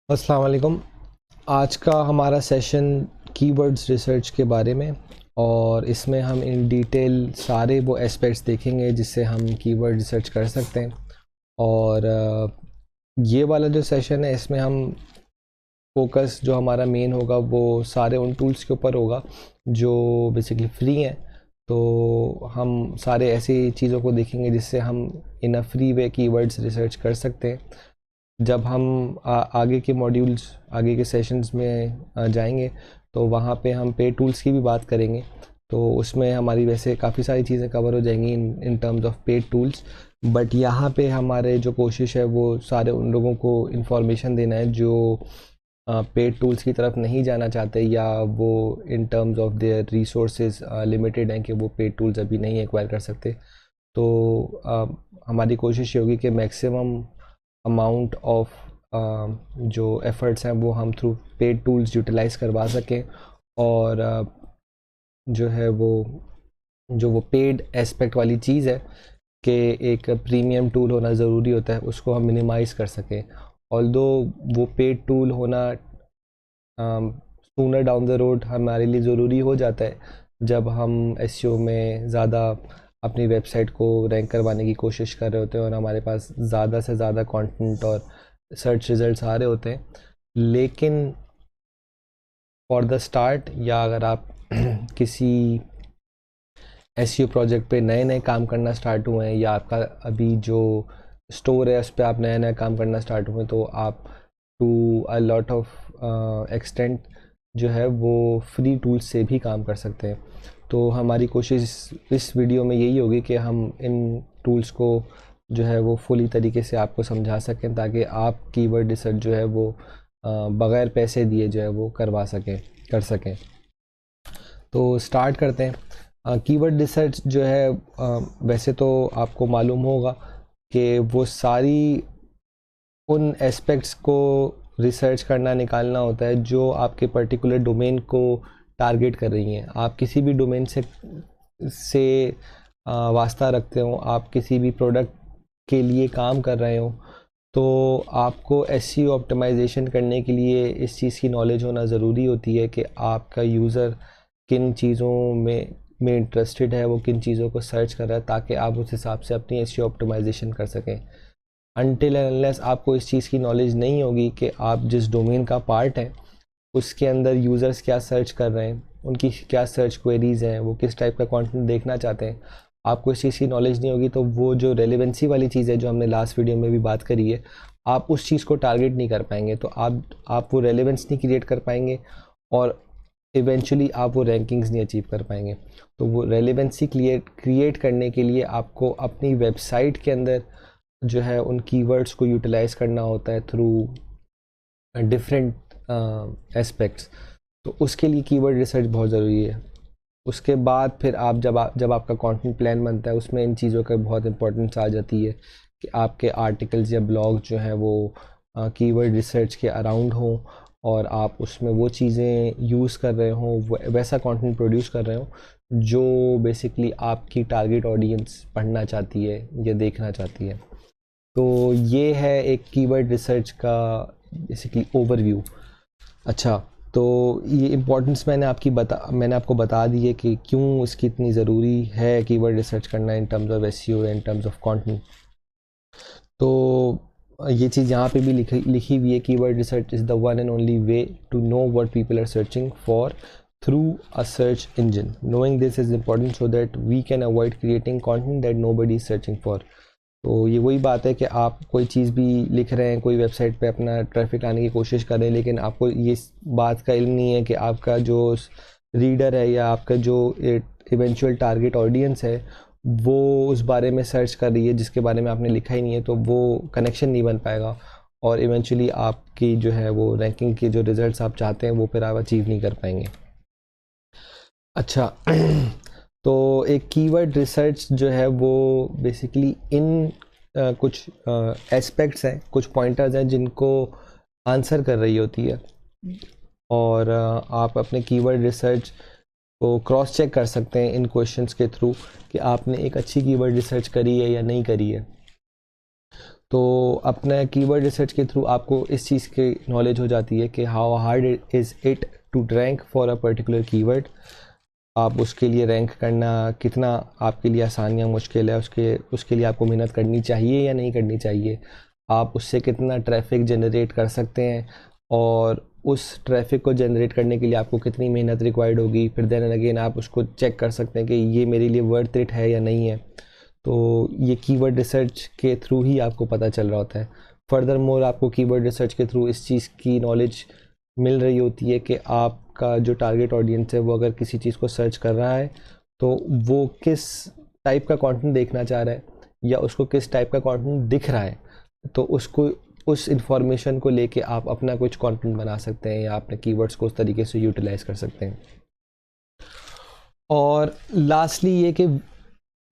अस्सलाम वालेकुम। आज का हमारा सेशन कीवर्ड्स रिसर्च के बारे में, और इसमें हम इन डिटेल सारे वो एस्पेक्ट्स देखेंगे जिससे हम कीवर्ड रिसर्च कर सकते हैं। और ये वाला जो सेशन है इसमें हम फोकस जो हमारा मेन होगा वो सारे उन टूल्स के ऊपर होगा जो बेसिकली फ्री हैं। तो हम सारे ऐसी चीज़ों को देखेंगे जिससे हम in a free way keywords research कर सकते हैं। जब हम आगे के मॉड्यूल्स, आगे के सेशंस में जाएंगे तो वहाँ पे हम पे टूल्स की भी बात करेंगे। तो उसमें हमारी वैसे काफ़ी सारी चीज़ें कवर हो जाएंगी इन terms of paid tools. But यहाँ पे हमारे जो कोशिश है वो सारे उन लोगों को इन्फॉर्मेशन देना है जो पेड टूल्स की तरफ नहीं जाना चाहते, या वो इन terms of their resources limited हैं कि वो पेड टूल्स अभी नहीं एक्वायर कर सकते। तो हमारी कोशिश ये होगी कि मैक्सिमम अमाउंट ऑफ जो एफ़र्ट्स हैं वो हम थ्रू पेड टूल्स यूटिलाइज़ करवा सकें, और जो है वो पेड एस्पेक्ट वाली चीज़ है कि एक प्रीमियम टूल होना ज़रूरी होता है, उसको हम मिनिमाइज़ कर सकें। ऑल्दो वो पेड टूल होना सूनर डाउन द रोड हमारे लिए ज़रूरी हो जाता है जब हम एसईओ में ज़्यादा अपनी वेबसाइट को रैंक करवाने की कोशिश कर रहे होते हैं और हमारे पास ज़्यादा से ज़्यादा कंटेंट और सर्च रिजल्ट्स आ रहे होते हैं। लेकिन फॉर द स्टार्ट, या अगर आप किसी एसईओ प्रोजेक्ट पे नए नए काम करना स्टार्ट हुए हैं, या आपका अभी जो स्टोर है उस पर आप नया नया काम करना स्टार्ट हुए हैं, तो आप to a lot of extent जो है वो फ्री टूल्स से भी काम कर सकते हैं। तो हमारी कोशिश इस वीडियो में यही होगी कि हम इन टूल्स को जो है वो फुली तरीके से आपको समझा सकें, ताकि आप कीवर्ड रिसर्च जो है वो बग़ैर पैसे दिए जो है वो कर सकें। तो स्टार्ट करते हैं। कीवर्ड रिसर्च जो है वैसे तो आपको मालूम होगा कि वो सारी उन एस्पेक्ट्स को रिसर्च करना, निकालना होता है जो आपके पर्टिकुलर डोमेन को टारगेट कर रही हैं। आप किसी भी डोमेन से वास्ता रखते हो, आप किसी भी प्रोडक्ट के लिए काम कर रहे हो, तो आपको एसईओ ऑप्टिमाइजेशन करने के लिए इस चीज़ की नॉलेज होना ज़रूरी होती है कि आपका यूज़र किन चीज़ों में इंटरेस्टेड है, वो किन चीज़ों को सर्च कर रहा है, ताकि आप उस हिसाब से अपनी एसईओ ऑप्टिमाइजेशन कर सकें। अनटिल एंड अनलेस आपको इस चीज़ की नॉलेज नहीं होगी कि आप जिस डोमेन का पार्ट हैं उसके अंदर यूज़र्स क्या सर्च कर रहे हैं, उनकी क्या सर्च क्वेरीज़ हैं, वो किस टाइप का कंटेंट देखना चाहते हैं, आपको इस चीज़ की नॉलेज नहीं होगी, तो वो जो रेलेवेंसी वाली चीज़ है जो हमने लास्ट वीडियो में भी बात करी है, आप उस चीज़ को टारगेट नहीं कर पाएंगे। तो आप वो रेलेवेंस नहीं क्रिएट कर पाएंगे, और इवेंचुअली आप वो रैंकिंग्स नहीं अचीव कर पाएंगे। तो वो रेलेवेंसी क्रिएट करने के लिए आपको अपनी वेबसाइट के अंदर जो है उन कीवर्ड्स को यूटिलाइज़ करना होता है थ्रू डिफरेंट एस्पेक्ट्स। तो उसके लिए कीवर्ड रिसर्च बहुत ज़रूरी है। उसके बाद फिर आप जब आपका कंटेंट प्लान बनता है उसमें इन चीज़ों का बहुत इंपॉर्टेंस आ जाती है कि आपके आर्टिकल्स या ब्लॉग जो हैं वो कीवर्ड रिसर्च के अराउंड हों, और आप उसमें वो चीज़ें यूज़ कर रहे हों, वैसा कंटेंट प्रोड्यूस कर रहे हों जो बेसिकली आपकी टारगेट ऑडियंस पढ़ना चाहती है या देखना चाहती है। तो ये है एक कीवर्ड रिसर्च का बेसिकली ओवरव्यू। अच्छा, तो ये इम्पोर्टेंस मैंने आपको बता दी है कि क्यों इसकी इतनी ज़रूरी है कीवर्ड रिसर्च करना in terms of SEO, in terms of content. तो ये चीज़ यहाँ पे भी लिखी हुई है, keyword research is the one and only way to know what people are searching for through a search engine. Knowing this is important so that we can avoid creating content that nobody is searching for. तो ये वही बात है कि आप कोई चीज़ भी लिख रहे हैं, कोई वेबसाइट पे अपना ट्रैफिक लाने की कोशिश कर रहे हैं, लेकिन आपको ये बात का इल्म नहीं है कि आपका जो रीडर है या आपका जो इवेंचुअल टारगेट ऑडियंस है वो उस बारे में सर्च कर रही है जिसके बारे में आपने लिखा ही नहीं है। तो वो कनेक्शन नहीं बन पाएगा, और इवेंचुअली आपकी जो है वो रैंकिंग के जो रिज़ल्ट्स आप चाहते हैं वो फिर आप अचीव नहीं कर पाएंगे। अच्छा, तो एक कीवर्ड रिसर्च जो है वो बेसिकली इन कुछ एस्पेक्ट्स हैं, कुछ पॉइंटर्स हैं जिनको आंसर कर रही होती है, और आप अपने कीवर्ड रिसर्च को क्रॉस चेक कर सकते हैं इन क्वेश्चंस के थ्रू कि आपने एक अच्छी कीवर्ड रिसर्च करी है या नहीं करी है। तो अपने कीवर्ड रिसर्च के थ्रू आपको इस चीज़ की नॉलेज हो जाती है कि how hard is it to rank for a particular keyword. आप उसके लिए रैंक करना कितना आपके लिए आसान या मुश्किल है, उसके लिए आपको मेहनत करनी चाहिए या नहीं करनी चाहिए, आप उससे कितना ट्रैफिक जनरेट कर सकते हैं, और उस ट्रैफिक को जनरेट करने के लिए आपको कितनी मेहनत रिक्वायर्ड होगी। फिर देन अगेन आप उसको चेक कर सकते हैं कि ये मेरे लिए वर्थ इट है या नहीं है। तो ये कीवर्ड रिसर्च के थ्रू ही आपको पता चल रहा होता है। फर्दर मोर आपको कीवर्ड रिसर्च के थ्रू इस चीज़ की नॉलेज मिल रही होती है कि आपका जो टारगेट ऑडियंस है वो अगर किसी चीज़ को सर्च कर रहा है तो वो किस टाइप का कंटेंट देखना चाह रहा है या उसको किस टाइप का कंटेंट दिख रहा है। तो उसको उस इंफॉर्मेशन को लेके आप अपना कुछ कंटेंट बना सकते हैं या अपने कीवर्ड्स को उस तरीके से यूटिलाइज कर सकते हैं। और लास्टली ये कि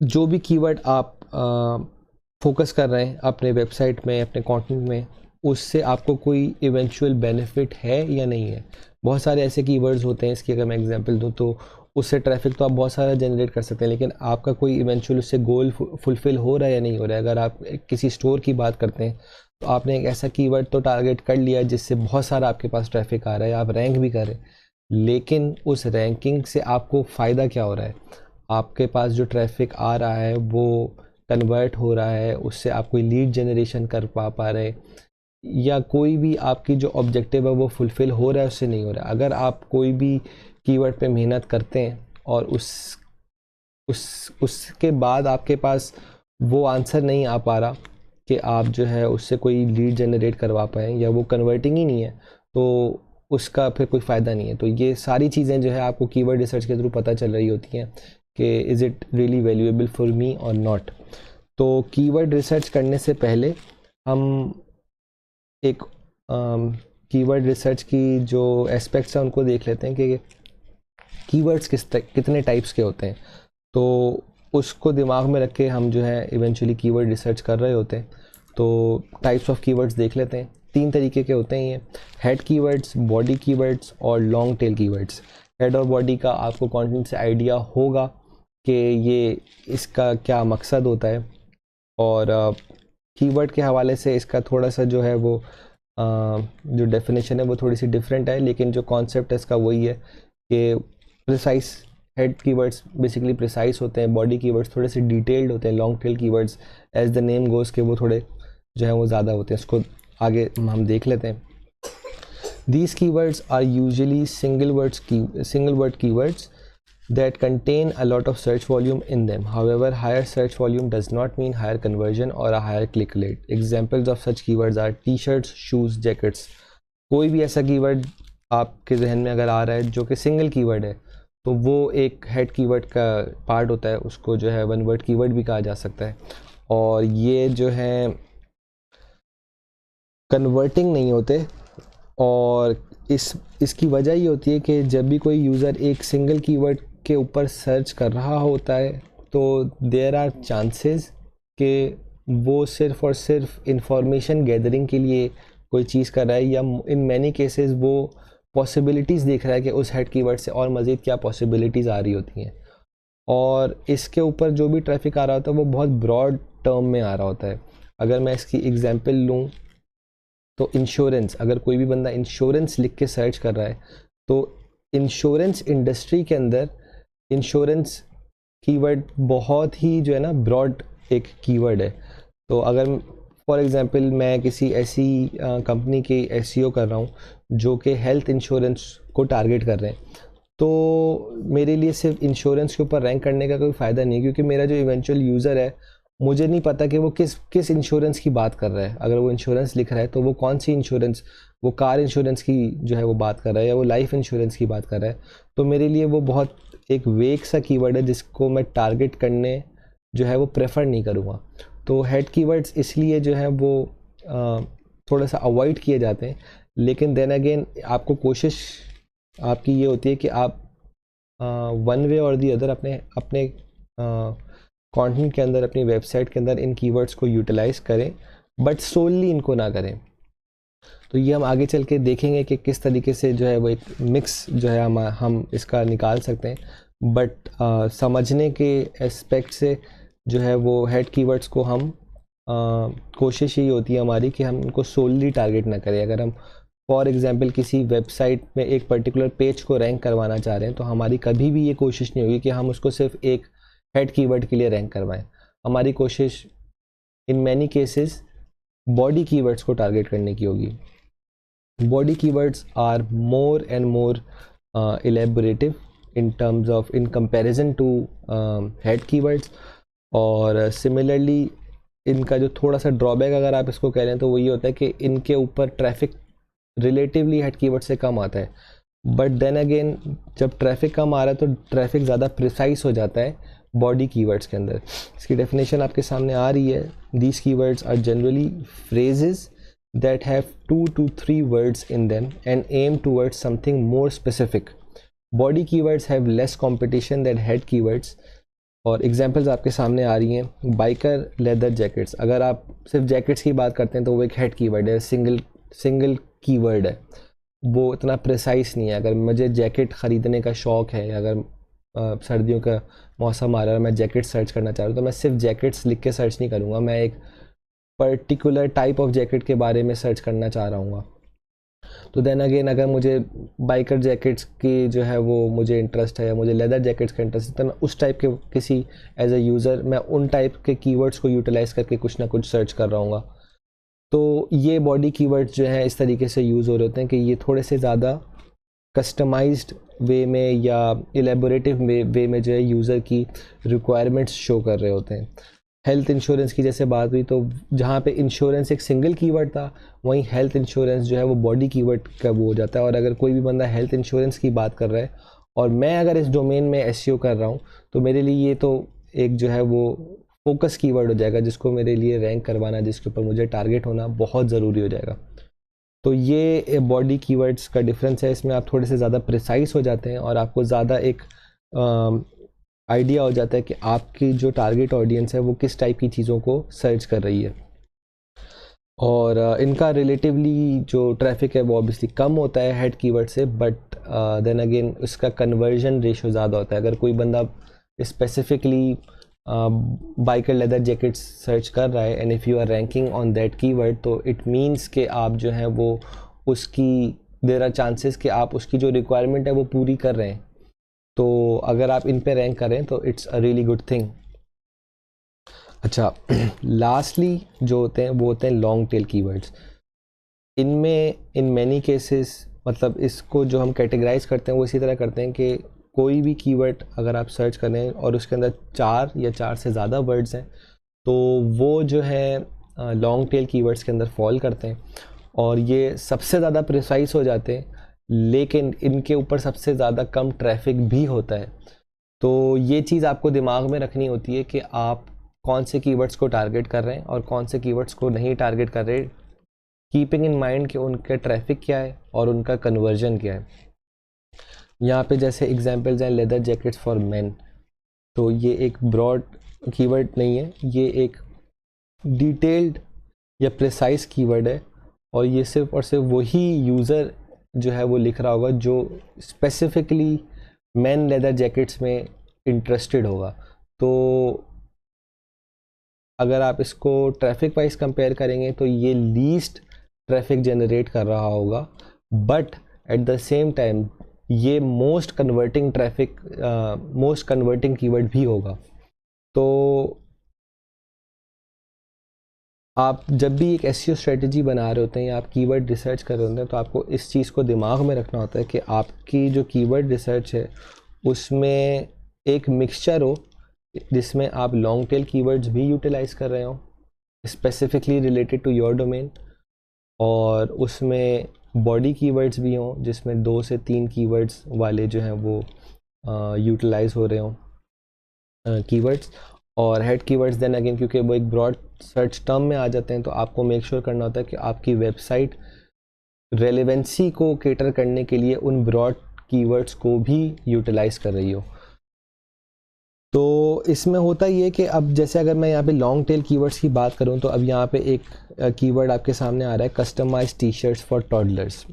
जो भी कीवर्ड आप फोकस कर रहे हैं अपने वेबसाइट में, अपने कंटेंट में, उससे आपको कोई इवेंचुअल बेनिफिट है या नहीं है। बहुत सारे ऐसे कीवर्ड्स होते हैं, इसकी अगर मैं एग्जांपल दूं तो उससे ट्रैफिक तो आप बहुत सारा जनरेट कर सकते हैं, लेकिन आपका कोई इवेंचुअल उससे गोल फुलफ़िल हो रहा है या नहीं हो रहा है। अगर आप किसी स्टोर की बात करते हैं तो आपने एक ऐसा कीवर्ड तो टारगेट कर लिया जिससे बहुत सारा आपके पास ट्रैफिक आ रहा है, आप रैंक भी कर रहे हैं, लेकिन उस रैंकिंग से आपको फ़ायदा क्या हो रहा है? आपके पास जो ट्रैफिक आ रहा है वो कन्वर्ट हो रहा है, उससे आप कोई लीड जनरेशन कर पा रहे, या कोई भी आपकी जो ऑब्जेक्टिव है वो फुलफ़िल हो रहा है, उससे नहीं हो रहा है। अगर आप कोई भी कीवर्ड पे मेहनत करते हैं और उसके बाद आपके पास वो आंसर नहीं आ पा रहा कि आप जो है उससे कोई लीड जनरेट करवा पाएँ या वो कन्वर्टिंग ही नहीं है, तो उसका फिर कोई फ़ायदा नहीं है। तो ये सारी चीज़ें जो है आपको कीवर्ड रिसर्च के थ्रू पता चल रही होती हैं कि is it really valuable for me और नॉट। तो कीवर्ड रिसर्च करने से पहले हम एक कीवर्ड रिसर्च की जो एस्पेक्ट्स हैं उनको देख लेते हैं कि कीवर्ड्स कितने टाइप्स के होते हैं। तो उसको दिमाग में रख के हम जो है इवेंचुअली कीवर्ड रिसर्च कर रहे होते हैं। तो टाइप्स ऑफ कीवर्ड्स देख लेते हैं। 3 तरीके के होते हैं ये: हेड कीवर्ड्स, बॉडी कीवर्ड्स और लॉन्ग टेल कीवर्ड्स। हेड और बॉडी का आपको कंटेंट से आइडिया होगा कि ये इसका क्या मकसद होता है, और कीवर्ड के हवाले से इसका थोड़ा सा जो है वो जो डेफिनेशन है वो थोड़ी सी डिफरेंट है, लेकिन जो कॉन्सेप्ट है इसका वही है कि precise head keywords basically precise होते हैं, बॉडी कीवर्ड्स थोड़े से डिटेल्ड होते हैं, long tail keywords as the name goes के वो थोड़े जो है वो ज़्यादा होते हैं। इसको आगे हम देख लेते हैं। These keywords are usually single word keywords that contain a lot of search volume in them. However, higher search volume does not mean higher conversion or a higher click rate. Examples of such keywords are t-shirts, shoes, jackets. कोई भी ऐसा keyword आपके जहन में अगर आ रहा है जो कि सिंगल कीवर्ड है तो वो एक हेड कीवर्ड का पार्ट होता है, उसको जो है वन वर्ड कीवर्ड भी कहा जा सकता है। और ये जो है कन्वर्टिंग नहीं होते, और इसकी वजह ये होती है कि जब भी कोई यूज़र एक सिंगल कीवर्ड के ऊपर सर्च कर रहा होता है तो देयर आर चांसेस कि वो सिर्फ़ और सिर्फ इंफॉर्मेशन गैदरिंग के लिए कोई चीज़ कर रहा है, या इन मैनी केसेस वो पॉसिबिलिटीज़ देख रहा है कि उस हेड कीवर्ड से और मज़ीद क्या पॉसिबिलिटीज़ आ रही होती हैं। और इसके ऊपर जो भी ट्रैफिक आ रहा होता है वो बहुत ब्रॉड टर्म में आ रहा होता है। अगर मैं इसकी एग्जांपल लूँ तो इंश्योरेंस, अगर कोई भी बंदा इंश्योरेंस लिख के सर्च कर रहा है तो इंश्योरेंस इंडस्ट्री के अंदर इंश्योरेंस कीवर्ड बहुत ही जो है ना ब्रॉड एक कीवर्ड है। तो अगर फॉर एग्जांपल मैं किसी ऐसी कंपनी की एसईओ कर रहा हूँ जो कि हेल्थ इंश्योरेंस को टारगेट कर रहे हैं, तो मेरे लिए सिर्फ इंश्योरेंस के ऊपर रैंक करने का कोई फ़ायदा नहीं है, क्योंकि मेरा जो इवेंचुअल यूज़र है मुझे नहीं पता कि वो किस इंश्योरेंस की बात कर रहा है। अगर वो इंश्योरेंस लिख रहा है तो वो कौन सी इंश्योरेंस, वो कार इंश्योरेंस की जो है वो बात कर रहा है या वो लाइफ इंश्योरेंस की बात कर रहा है। तो मेरे लिए वो बहुत एक वेग सा कीवर्ड है जिसको मैं टारगेट करने जो है वो प्रेफर नहीं करूँगा। तो हेड कीवर्ड्स इसलिए जो है वो थोड़ा सा अवॉइड किए जाते हैं, लेकिन देन अगेन आपको कोशिश आपकी ये होती है कि आप वन वे और दी अदर अपने कंटेंट के अंदर, अपनी वेबसाइट के अंदर इन कीवर्ड्स को यूटिलाइज़ करें, बट सोलली इनको ना करें। तो ये हम आगे चल के देखेंगे कि किस तरीके से जो है वो एक मिक्स जो है हम इसका निकाल सकते हैं। बट समझने के एस्पेक्ट से जो है वो हेड कीवर्ड्स को हम कोशिश यही होती है हमारी कि हम उनको सोलली टारगेट ना करें। अगर हम फॉर एग्जांपल किसी वेबसाइट में एक पर्टिकुलर पेज को रैंक करवाना चाह रहे हैं तो हमारी कभी भी ये कोशिश नहीं होगी कि हम उसको सिर्फ एक हेड कीवर्ड के लिए रैंक करवाएं। हमारी कोशिश in many cases body keywords को टारगेट करने की होगी। Body keywords are more and more elaborative in comparison to head keywords। और सिमिलरली इनका जो थोड़ा सा ड्रॉबैक अगर आप इसको कह रहे हैं तो वो ये होता है कि इनके ऊपर ट्रैफिक रिलेटिवली हेड कीवर्ड से कम आता है। बट देन अगेन जब ट्रैफिक कम आ रहा है तो ट्रैफिक ज़्यादा प्रिसाइज हो जाता है बॉडी कीवर्ड्स के अंदर। इसकी डेफिनेशन आपके सामने आ रही है। These keywords are generally phrases that have 2 to 3 words in them and aim towards something more specific. Body keywords have less competition than head keywords। और एग्जाम्पल्स आपके सामने आ रही हैं। बाइकर लेदर जैकेट्स, अगर आप सिर्फ जैकेट्स की बात करते हैं तो वो एक हेड कीवर्ड है, सिंगल कीवर्ड है, वो इतना प्रिसाइज नहीं है। अगर मुझे जैकेट ख़रीदने का शौक़ है, अगर सर्दियों का मौसम आ रहा है और मैं जैकेट सर्च करना चाह रहा हूँ तो मैं सिर्फ जैकेट्स लिख के सर्च नहीं करूँगा, मैं एक पर्टिकुलर टाइप ऑफ जैकेट के बारे में सर्च करना चाह रहा हूँ। तो देन अगेन अगर मुझे बाइकर जैकेट्स की जो है वो मुझे इंटरेस्ट है या मुझे लेदर जैकेट्स का इंटरेस्ट है तो मैं उस टाइप के किसी एज अ यूज़र मैं उन टाइप के कीवर्ड्स को यूटिलाइज़ करके कुछ ना कुछ सर्च कर रहा हूँ। तो ये बॉडी कीवर्ड्स जो हैं इस तरीके से यूज़ हो रहे होते हैं कि ये थोड़े से ज़्यादा कस्टमाइज्ड वे में या एलेबोरेटिव वे में जो है यूज़र की रिक्वायरमेंट्स शो कर रहे होते हैं। हेल्थ इंश्योरेंस की जैसे बात हुई तो जहाँ पे इंश्योरेंस एक सिंगल कीवर्ड था वहीं हेल्थ इंश्योरेंस जो है वो बॉडी कीवर्ड का वो हो जाता है। और अगर कोई भी बंदा हेल्थ इंश्योरेंस की बात कर रहा है और मैं अगर इस डोमेन में एसईओ कर रहा हूँ तो मेरे लिए ये तो एक जो है वो फोकस कीवर्ड हो जाएगा जिसको मेरे लिए रैंक करवाना, जिसके ऊपर मुझे टारगेट होना बहुत ज़रूरी हो जाएगा। तो ये बॉडी कीवर्ड्स का डिफरेंस है। इसमें आप थोड़े से ज़्यादा प्रिसाइज हो जाते हैं और आपको ज़्यादा एक आइडिया हो जाता है कि आपकी जो टारगेट ऑडियंस है वो किस टाइप की चीज़ों को सर्च कर रही है। और इनका रिलेटिवली जो ट्रैफिक है वो ऑब्वियसली कम होता है हेड कीवर्ड से, बट देन अगेन उसका कन्वर्जन रेशो ज़्यादा होता है। अगर कोई बंदा specifically biker leather jackets search कर रहा है and if you are ranking on that keyword तो इट मीन्स कि आप जो है वो उसकी देयर आर चांसेस कि आप उसकी जो रिक्वायरमेंट है वो पूरी कर रहे हैं। तो अगर आप इन पे रैंक करें तो it's a really good thing. अच्छा, लास्टली जो होते हैं वो होते हैं लॉन्ग टेल कीवर्ड्स। इनमें इन मैनी केसेस मतलब इसको जो हम कैटेगराइज करते हैं वो इसी तरह करते हैं कि कोई भी कीवर्ड अगर आप सर्च करें और उसके अंदर 4 या 4 से ज़्यादा वर्ड्स हैं तो वो जो है लॉन्ग टेल कीवर्ड्स के अंदर फॉल करते हैं और ये सबसे ज़्यादा प्रिसाइज हो जाते हैं, लेकिन इनके ऊपर सबसे ज़्यादा कम ट्रैफिक भी होता है। तो ये चीज़ आपको दिमाग में रखनी होती है कि आप कौन से कीवर्ड्स को टारगेट कर रहे हैं और कौन से कीवर्ड्स को नहीं टारगेट कर रहे, कीपिंग इन माइंड कि उनका ट्रैफिक क्या है और उनका कन्वर्जन क्या है। यहाँ पे जैसे एग्जांपल्स हैं लेदर जैकेट्स फॉर मेन, तो ये एक ब्रॉड कीवर्ड नहीं है, ये एक डिटेल्ड या प्रिसाइज कीवर्ड है और ये सिर्फ और सिर्फ वही यूज़र जो है वो लिख रहा होगा जो स्पेसिफिकली मैन लेदर जैकेट्स में इंटरेस्टेड होगा। तो अगर आप इसको ट्रैफिक वाइज कंपेयर करेंगे तो ये लीस्ट ट्रैफिक जनरेट कर रहा होगा, but at the same time ये मोस्ट कन्वर्टिंग कीवर्ड भी होगा। तो आप जब भी एक एसईओ स्ट्रेटजी बना रहे होते हैं या आप कीवर्ड रिसर्च कर रहे होते हैं तो आपको इस चीज़ को दिमाग में रखना होता है कि आपकी जो कीवर्ड रिसर्च है उसमें एक मिक्सचर हो जिसमें आप लॉन्ग टेल कीवर्ड्स भी यूटिलाइज कर रहे हो specifically related to your domain, और उसमें बॉडी कीवर्ड्स भी हों जिसमें 2 से 3 कीवर्ड्स वाले जो हैं वो यूटिलाइज हो रहे हों कीवर्ड्स। और हेड कीवर्ड्स देन अगेन क्योंकि वो एक ब्रॉड सर्च टर्म में आ जाते हैं तो आपको मेक श्योर करना होता है कि आपकी वेबसाइट रेलेवेंसी को केटर करने के लिए उन ब्रॉड कीवर्ड्स को भी यूटिलाइज कर रही हो। तो इसमें होता ये कि अब जैसे अगर मैं यहाँ पे लॉन्ग टेल कीवर्ड्स की बात करूँ तो अब यहाँ पे एक कीवर्ड आपके सामने आ रहा है customise T shirts for toddlers.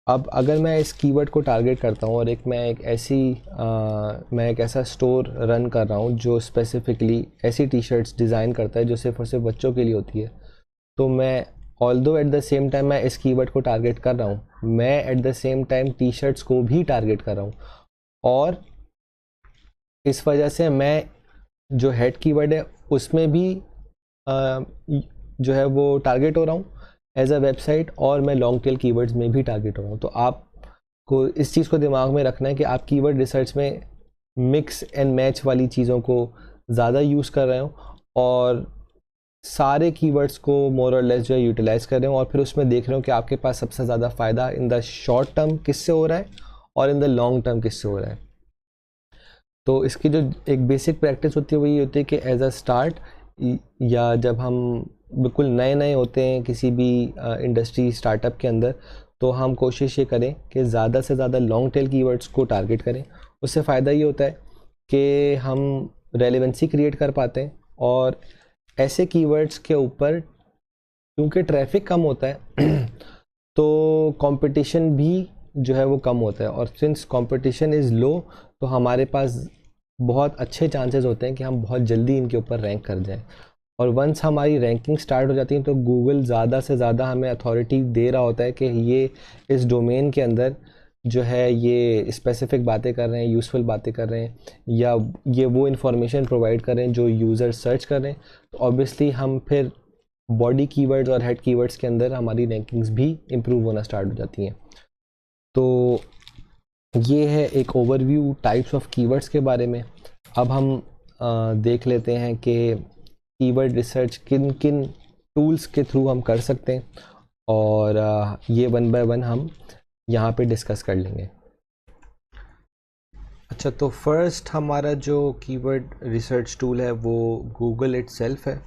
अब अगर मैं इस कीवर्ड को टारगेट करता हूँ और मैं एक ऐसा स्टोर रन कर रहा हूँ जो स्पेसिफिकली ऐसी टी शर्ट्स डिज़ाइन करता है जो सिर्फ और सिर्फ बच्चों के लिए होती है, तो मैं although at the same time मैं इस कीवर्ड को टारगेट कर रहा हूँ, मैं at the same time T shirts को भी टारगेट कर रहा हूँ। और इस वजह से मैं जो हेड कीवर्ड है उसमें भी जो है वो टारगेट हो रहा हूँ एज अ वेबसाइट, और मैं लॉन्ग टेल कीवर्ड्स में भी टारगेट हो रहा हूँ। तो आपको इस चीज़ को दिमाग में रखना है कि आप कीवर्ड रिसर्च में मिक्स एंड मैच वाली चीज़ों को ज़्यादा यूज़ कर रहे हो और सारे कीवर्ड्स को मोर और लेस जो है यूटिलाइज कर रहे हो, और फिर उसमें देख रहे हो कि आपके पास सबसे ज़्यादा फ़ायदा इन द शॉर्ट टर्म किससे हो रहा है और इन द लॉन्ग टर्म किससे हो रहा है। तो इसकी जो एक बेसिक प्रैक्टिस होती है वो ये होती है कि एज अ स्टार्ट, या जब हम बिल्कुल नए नए होते हैं किसी भी इंडस्ट्री स्टार्टअप के अंदर, तो हम कोशिश ये करें कि ज़्यादा से ज़्यादा लॉन्ग टेल कीवर्ड्स को टारगेट करें। उससे फ़ायदा ये होता है कि हम रेलेवेंसी क्रिएट कर पाते हैं, और ऐसे कीवर्ड्स के ऊपर क्योंकि ट्रैफिक कम होता है तो कंपटीशन भी जो है वो कम होता है, और सिंस कंपटीशन इज़ लो तो हमारे पास बहुत अच्छे चांसेस होते हैं कि हम बहुत जल्दी इनके ऊपर रैंक कर जाएं। और वंस हमारी रैंकिंग स्टार्ट हो जाती है तो गूगल ज़्यादा से ज़्यादा हमें अथॉरिटी दे रहा होता है कि ये इस डोमेन के अंदर जो है ये स्पेसिफिक बातें कर रहे हैं, यूज़फुल बातें कर रहे हैं, या ये वो इन्फॉर्मेशन प्रोवाइड कर रहे हैं जो यूज़र सर्च कर रहे हैं। तो ऑब्वियसली हम फिर बॉडी कीवर्ड्स और हेड कीवर्ड्स के अंदर हमारी रैंकिंग्स भी इम्प्रूव होना स्टार्ट हो जाती हैं। तो ये है एक ओवरव्यू टाइप्स ऑफ कीवर्ड्स के बारे में। अब हम देख लेते हैं कि कीवर्ड रिसर्च किन किन टूल्स के थ्रू हम कर सकते हैं, और ये वन बाय वन हम यहाँ पे डिस्कस कर लेंगे। अच्छा, तो फर्स्ट हमारा जो कीवर्ड रिसर्च टूल है वो गूगल इटसेल्फ है,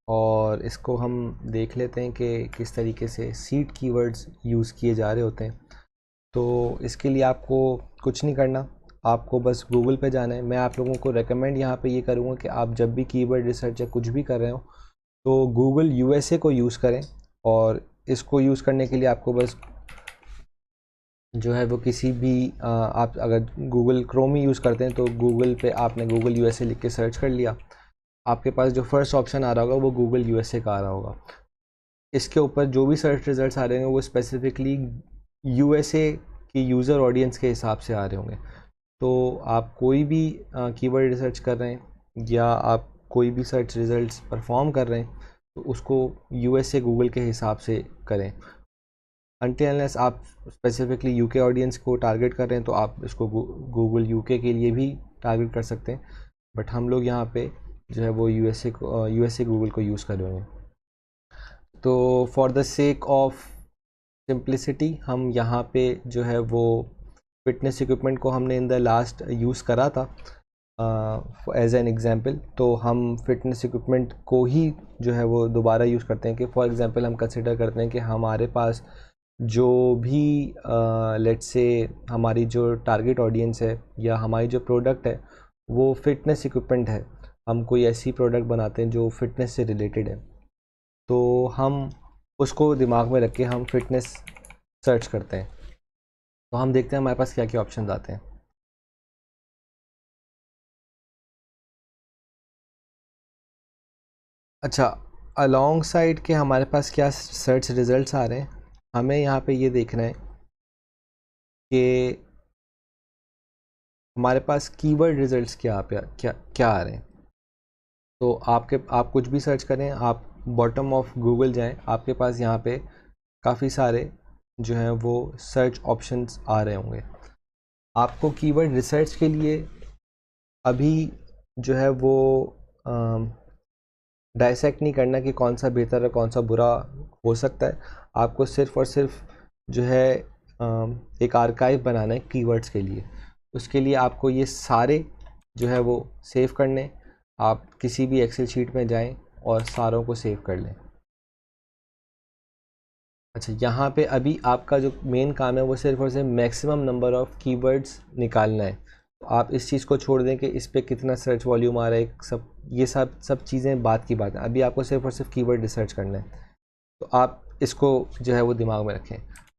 और इसको हम देख लेते हैं कि किस तरीके से सीड कीवर्ड्स यूज़ किए जा रहे होते हैं। तो इसके लिए आपको कुछ नहीं करना, आपको बस गूगल पे जाना है। मैं आप लोगों को रेकमेंड यहाँ पे ये करूँगा कि आप जब भी कीवर्ड रिसर्च या कुछ भी कर रहे हो तो गूगल यूएसए को यूज़ करें, और इसको यूज़ करने के लिए आपको बस जो है वो किसी भी आप अगर गूगल क्रोम ही यूज़ करते हैं तो गूगल पे आपने गूगल यूएसए लिख के सर्च कर लिया, आपके पास जो फर्स्ट ऑप्शन आ रहा होगा वो गूगल यूएसए का आ रहा होगा। इसके ऊपर जो भी सर्च रिजल्ट्स आ रहे होंगे वो स्पेसिफिकली यूएसए की यूज़र ऑडियंस के हिसाब से आ रहे होंगे। तो आप कोई भी कीवर्ड रिसर्च कर रहे हैं या आप कोई भी सर्च रिजल्ट्स परफॉर्म कर रहे हैं तो उसको यूएसए गूगल के हिसाब से करें। अनटिल अनलेस आप स्पेसिफिकली यूके ऑडियंस को टारगेट कर रहे हैं तो आप इसको गूगल यूके के लिए भी टारगेट कर सकते हैं, बट हम लोग यहाँ पे जो है वो यूएसए गूगल को यूज़ कर रहे हैं। तो for the sake of simplicity हम यहाँ पे जो है वो फिटनेस इक्विपमेंट को हमने इन द लास्ट यूज़ करा था एज एन एग्जांपल, तो हम फिटनेस इक्विपमेंट को ही जो है वो दोबारा यूज़ करते हैं कि फॉर एग्जांपल हम कंसिडर करते हैं कि हमारे पास जो भी लेट्स से हमारी जो टारगेट ऑडियंस है या हमारी जो प्रोडक्ट है वो फिटनेस इक्विपमेंट है, हम कोई ऐसी प्रोडक्ट बनाते हैं जो फिटनेस से रिलेटेड है, तो हम उसको दिमाग में रख के हम फिटनेस सर्च करते हैं। तो हम देखते हैं हमारे पास क्या क्या ऑप्शन आते हैं। अच्छा, अलॉन्ग साइड के हमारे पास क्या सर्च रिजल्ट्स आ रहे हैं, हमें यहाँ पे ये देखना है कि हमारे पास कीवर्ड रिजल्ट्स क्या आ रहे हैं। तो आप कुछ भी सर्च करें, आप बॉटम ऑफ गूगल जाएं, आपके पास यहाँ पे काफ़ी सारे जो हैं वो सर्च ऑप्शंस आ रहे होंगे। आपको कीवर्ड रिसर्च के लिए अभी जो है वो डाइसेक्ट नहीं करना कि कौन सा बेहतर है कौन सा बुरा हो सकता है। आपको सिर्फ़ और सिर्फ जो है एक आर्काइव बनाना है कीवर्ड्स के लिए। उसके लिए आपको ये सारे जो है वो सेव करने, आप किसी भी एक्सेल शीट में जाएं और सारों को सेव कर लें। अच्छा, यहाँ पे अभी आपका जो मेन काम है वो सिर्फ और सिर्फ मैक्सिमम नंबर ऑफ़ कीवर्ड्स निकालना है। तो आप इस चीज़ को छोड़ दें कि इस पे कितना सर्च वॉल्यूम आ रहा है, ये सब चीज़ें बात की बात है। अभी आपको सिर्फ और सिर्फ कीवर्ड रिसर्च करना है, तो आप इसको जो है वो दिमाग में रखें।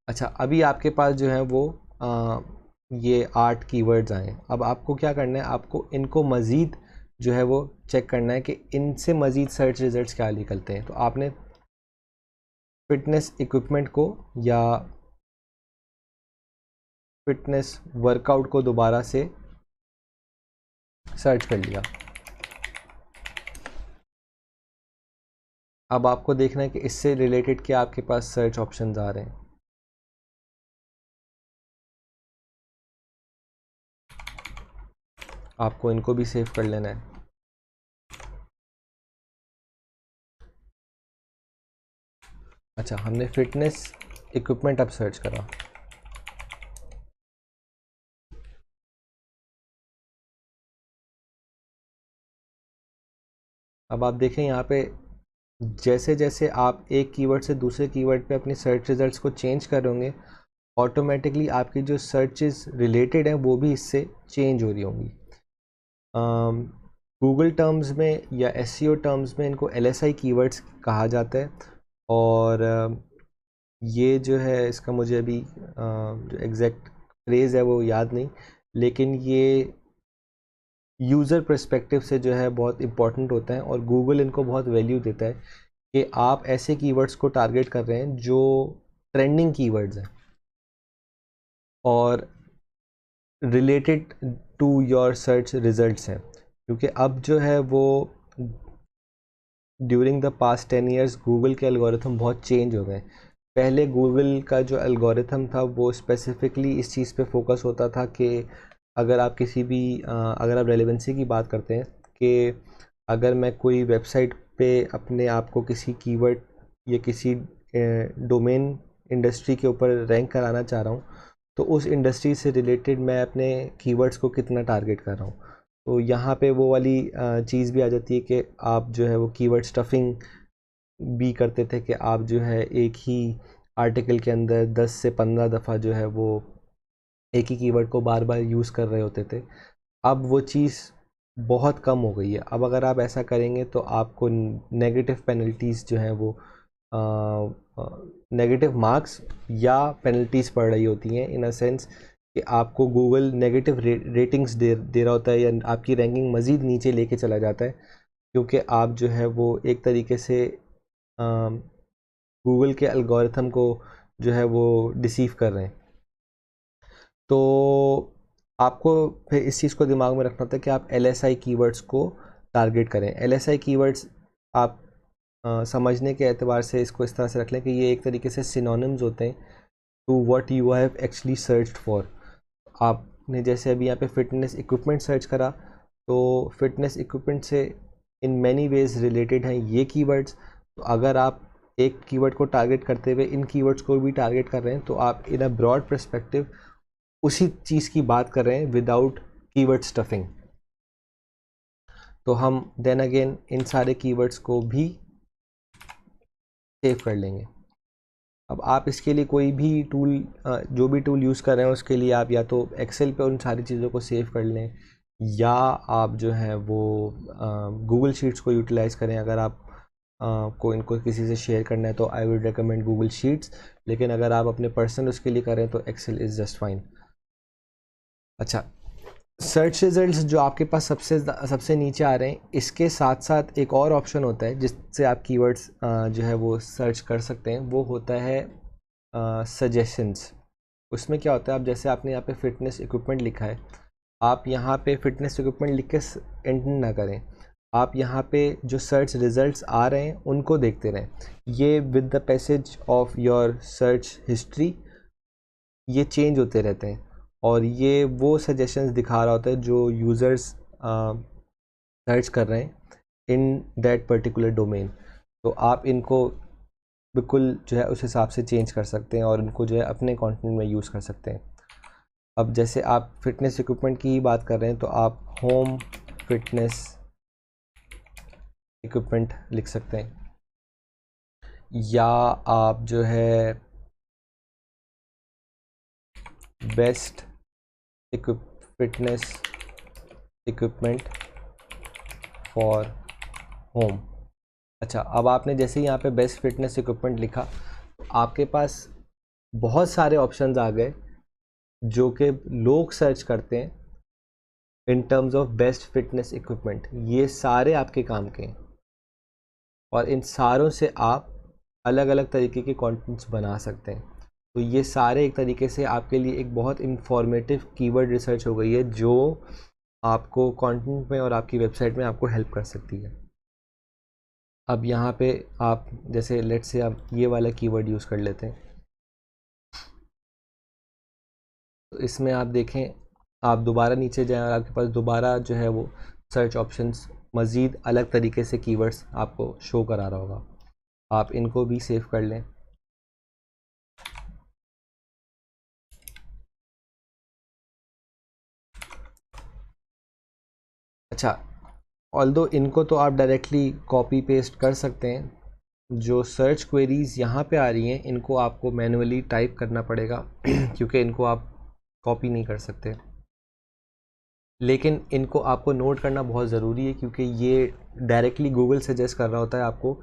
अच्छा, अभी आपके पास जो है वो ये 8 कीवर्ड्स आए। अब आपको क्या करना है, आपको इनको मज़ीद जो है वो चेक करना है कि इनसे मज़ीद सर्च रिजल्ट्स क्या निकलते हैं। तो आपने फिटनेस इक्विपमेंट को या फिटनेस वर्कआउट को दोबारा से सर्च कर लिया। अब आपको देखना है कि इससे रिलेटेड क्या आपके पास सर्च ऑप्शंस आ रहे हैं। आपको इनको भी सेव कर लेना है। अच्छा, हमने फिटनेस इक्विपमेंट अब सर्च करा। अब आप देखें यहाँ पे जैसे जैसे आप एक कीवर्ड से दूसरे कीवर्ड पे अपनी सर्च रिजल्ट्स को चेंज कर रहे होंगे, ऑटोमेटिकली आपकी जो सर्चेस रिलेटेड हैं वो भी इससे चेंज हो रही होंगी। गूगल टर्म्स में या एसईओ टर्म्स में इनको एलएसआई कीवर्ड्स कहा जाता है। और ये जो है इसका मुझे अभी जो एग्जैक्ट फ्रेज़ है वो याद नहीं, लेकिन ये यूज़र पर्सपेक्टिव से जो है बहुत इम्पॉर्टेंट होता है और गूगल इनको बहुत वैल्यू देता है कि आप ऐसे कीवर्ड्स को टारगेट कर रहे हैं जो ट्रेंडिंग कीवर्ड्स हैं और related to your search results हैं। क्योंकि अब जो है वो during the past 10 years Google के एल्गोरिथम बहुत चेंज हो गए। पहले गूगल का जो एल्गोरिथम था वो स्पेसिफिकली इस चीज़ पे फोकस होता था कि अगर आप किसी भी अगर आप रेलेवेंसी की बात करते हैं कि अगर मैं कोई वेबसाइट पे अपने आप को किसी कीवर्ड या किसी डोमेन इंडस्ट्री के ऊपर रैंक कराना चाह रहा हूँ, तो उस इंडस्ट्री से रिलेटेड मैं अपने कीवर्ड्स को कितना टारगेट कर रहा हूँ। तो यहाँ पे वो वाली चीज़ भी आ जाती है कि आप जो है वो कीवर्ड स्टफिंग भी करते थे कि आप जो है एक ही आर्टिकल के अंदर 10 से 15 दफ़ा जो है वो एक ही कीवर्ड को बार बार यूज़ कर रहे होते थे। अब वो चीज़ बहुत कम हो गई है। अब अगर आप ऐसा करेंगे तो आपको नेगेटिव पेनल्टीज़ जो हैं वो नेगेटिव मार्क्स या पेनल्टीज़ पड़ रही होती हैं, इन अ सेंस कि आपको गूगल नेगेटिव रेटिंग्स दे रहा होता है या आपकी रैंकिंग मज़ीद नीचे लेके चला जाता है, क्योंकि आप जो है वो एक तरीके से गूगल के एल्गोरिथम को जो है वो डिसीव कर रहे हैं। तो आपको फिर इस चीज़ को दिमाग में रखना होता है कि आप एलएसआई कीवर्ड्स को टारगेट करें। एलएसआई कीवर्ड्स आप समझने के एतबार से इसको इस तरह से रख लें कि ये एक तरीके से सिनोनिम्स होते हैं to what you have actually searched for. आपने जैसे अभी यहाँ पे फिटनेस इक्विपमेंट सर्च करा, तो फिटनेस इक्विपमेंट से इन मैनी वेज रिलेटेड हैं ये कीवर्ड्स। तो अगर आप एक कीवर्ड को टारगेट करते हुए इन कीवर्ड्स को भी टारगेट कर रहे हैं, तो आप इन अ ब्रॉड पर्सपेक्टिव उसी चीज़ की बात कर रहे हैं विदाउट कीवर्ड स्टफिंग। तो हम देन अगेन इन सारे कीवर्ड्स को भी सेव कर लेंगे। अब आप इसके लिए कोई भी टूल जो भी टूल यूज़ कर रहे हैं उसके लिए आप या तो एक्सेल पे उन सारी चीज़ों को सेव कर लें, या आप जो है वो गूगल शीट्स को यूटिलाइज़ करें। अगर आप को इनको किसी से शेयर करना है तो I would recommend Google sheets, लेकिन अगर आप अपने पर्सनल उसके लिए करें तो एक्सेल इज़ जस्ट फाइन। अच्छा, सर्च रिजल्ट्स जो आपके पास सबसे नीचे आ रहे हैं, इसके साथ साथ एक और ऑप्शन होता है जिससे आप कीवर्ड्स जो है वो सर्च कर सकते हैं, वो होता है सजेशंस। उसमें क्या होता है, आप जैसे आपने यहाँ पे फिटनेस इक्विपमेंट लिखा है, आप यहाँ पे फिटनेस इक्विपमेंट लिख के एंटर ना करें। आप यहाँ पे जो सर्च रिजल्ट्स आ रहे हैं उनको देखते रहें। ये with the passage of your search history ये चेंज होते रहते हैं और ये वो सजेशंस दिखा रहा होता है जो यूज़र्स सर्च कर रहे हैं इन दैट पर्टिकुलर डोमेन। तो आप इनको बिल्कुल जो है उस हिसाब से चेंज कर सकते हैं और उनको जो है अपने कंटेंट में यूज़ कर सकते हैं। अब जैसे आप फिटनेस इक्विपमेंट की ही बात कर रहे हैं तो आप होम फिटनेस इक्विपमेंट लिख सकते हैं, या आप जो है best fitness equipment for home. अच्छा, अब आपने जैसे ही यहाँ पे बेस्ट फिटनेस इक्विपमेंट लिखा, आपके पास बहुत सारे ऑप्शंस आ गए जो कि लोग सर्च करते हैं इन terms of best fitness equipment. ये सारे आपके काम के हैं और इन सारों से आप अलग अलग तरीके के कंटेंट्स बना सकते हैं। तो ये सारे एक तरीके से आपके लिए एक बहुत इंफॉर्मेटिव कीवर्ड रिसर्च हो गई है जो आपको कंटेंट में और आपकी वेबसाइट में आपको हेल्प कर सकती है। अब यहाँ पे आप जैसे लेट्स से आप ये वाला कीवर्ड यूज़ कर लेते हैं, तो इसमें आप देखें, आप दोबारा नीचे जाएं और आपके पास दोबारा जो है वो सर्च ऑप्शंस मज़ीद अलग तरीके से कीवर्ड्स आपको शो करा रहा होगा। आप इनको भी सेव कर लें। अच्छा, ऑल्दो इनको तो आप डायरेक्टली कॉपी पेस्ट कर सकते हैं, जो सर्च क्वेरीज यहाँ पे आ रही हैं इनको आपको मैन्युअली टाइप करना पड़ेगा क्योंकि इनको आप कॉपी नहीं कर सकते। लेकिन इनको आपको नोट करना बहुत ज़रूरी है क्योंकि ये डायरेक्टली गूगल सजेस्ट कर रहा होता है आपको,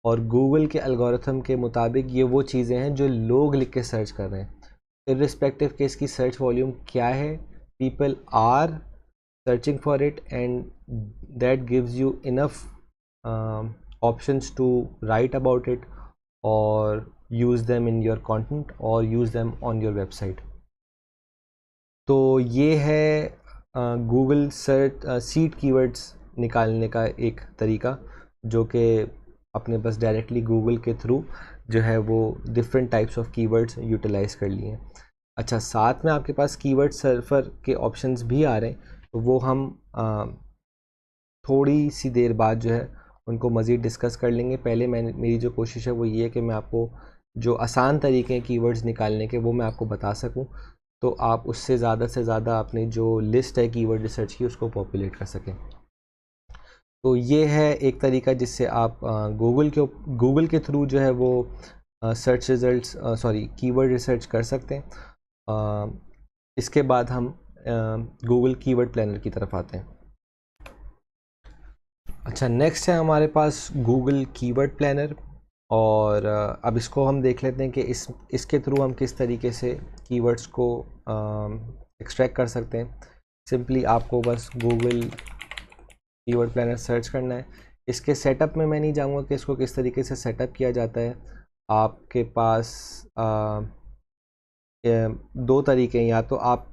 और गूगल के एल्गोरिथम के मुताबिक ये वो चीज़ें हैं जो लोग लिख के सर्च कर रहे हैं। इर्रिस्पेक्टिव के इसकी सर्च वॉल्यूम क्या है, people are searching for it, and that gives you enough options to write about it or use them in your content or use them on your website. तो ये है गूगल सर्च सीड कीवर्ड्स निकालने का एक तरीका, जो कि अपने पास डायरेक्टली गूगल के थ्रू जो है वो different types of keywords utilise कर लिए। अच्छा, साथ में आपके पास कीवर्ड सर्फर के ऑप्शंस भी आ रहे हैं, तो वो हम थोड़ी सी देर बाद जो है उनको मज़ीद डिस्कस कर लेंगे। पहले मेरी जो कोशिश है वो ये है कि मैं आपको जो आसान तरीके हैं कीवर्ड्स निकालने के वो मैं आपको बता सकूं, तो आप उससे ज़्यादा से ज़्यादा अपनी जो लिस्ट है कीवर्ड रिसर्च की उसको पॉपुलेट कर सकें। तो ये है एक तरीका जिससे आप गूगल के थ्रू जो है वो सर्च रिजल्ट्स कीवर्ड रिसर्च कर सकते हैं। इसके बाद हम गूगल कीवर्ड प्लानर की तरफ आते हैं। अच्छा, नेक्स्ट है हमारे पास गूगल कीवर्ड प्लानर, और अब इसको हम देख लेते हैं कि इसके थ्रू हम किस तरीके से कीवर्ड्स को एक्सट्रैक्ट कर सकते हैं। सिंपली आपको बस गूगल कीवर्ड प्लानर सर्च करना है। इसके सेटअप में मैं नहीं जाऊँगा कि इसको किस तरीके से सेटअप किया जाता है। आपके पास दो तरीके हैं, या तो आप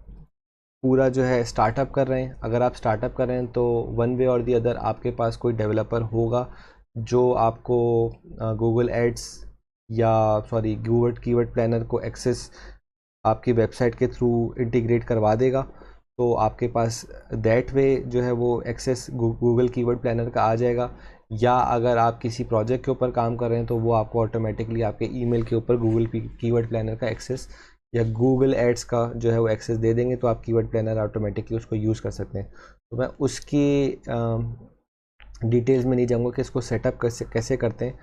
पूरा जो है स्टार्टअप कर रहे हैं। अगर आप स्टार्टअप कर रहे हैं तो वन वे और दी अदर आपके पास कोई डेवलपर होगा जो आपको गूगल एड्स या गूगल कीवर्ड प्लानर को एक्सेस आपकी वेबसाइट के थ्रू इंटीग्रेट करवा देगा। तो आपके पास दैट वे जो है वो एक्सेस गूगल कीवर्ड प्लानर का आ जाएगा। या अगर आप किसी प्रोजेक्ट के ऊपर काम कर रहे हैं तो वो आपको ऑटोमेटिकली आपके ईमेल के ऊपर गूगल कीवर्ड प्लानर का एक्सेस या गूगल एड्स का जो है वो एक्सेस दे देंगे, तो आप कीवर्ड प्लानर ऑटोमेटिकली उसको यूज़ कर सकते हैं। तो मैं उसकी डिटेल्स में नहीं जाऊँगा कि इसको सेटअप कैसे करते हैं।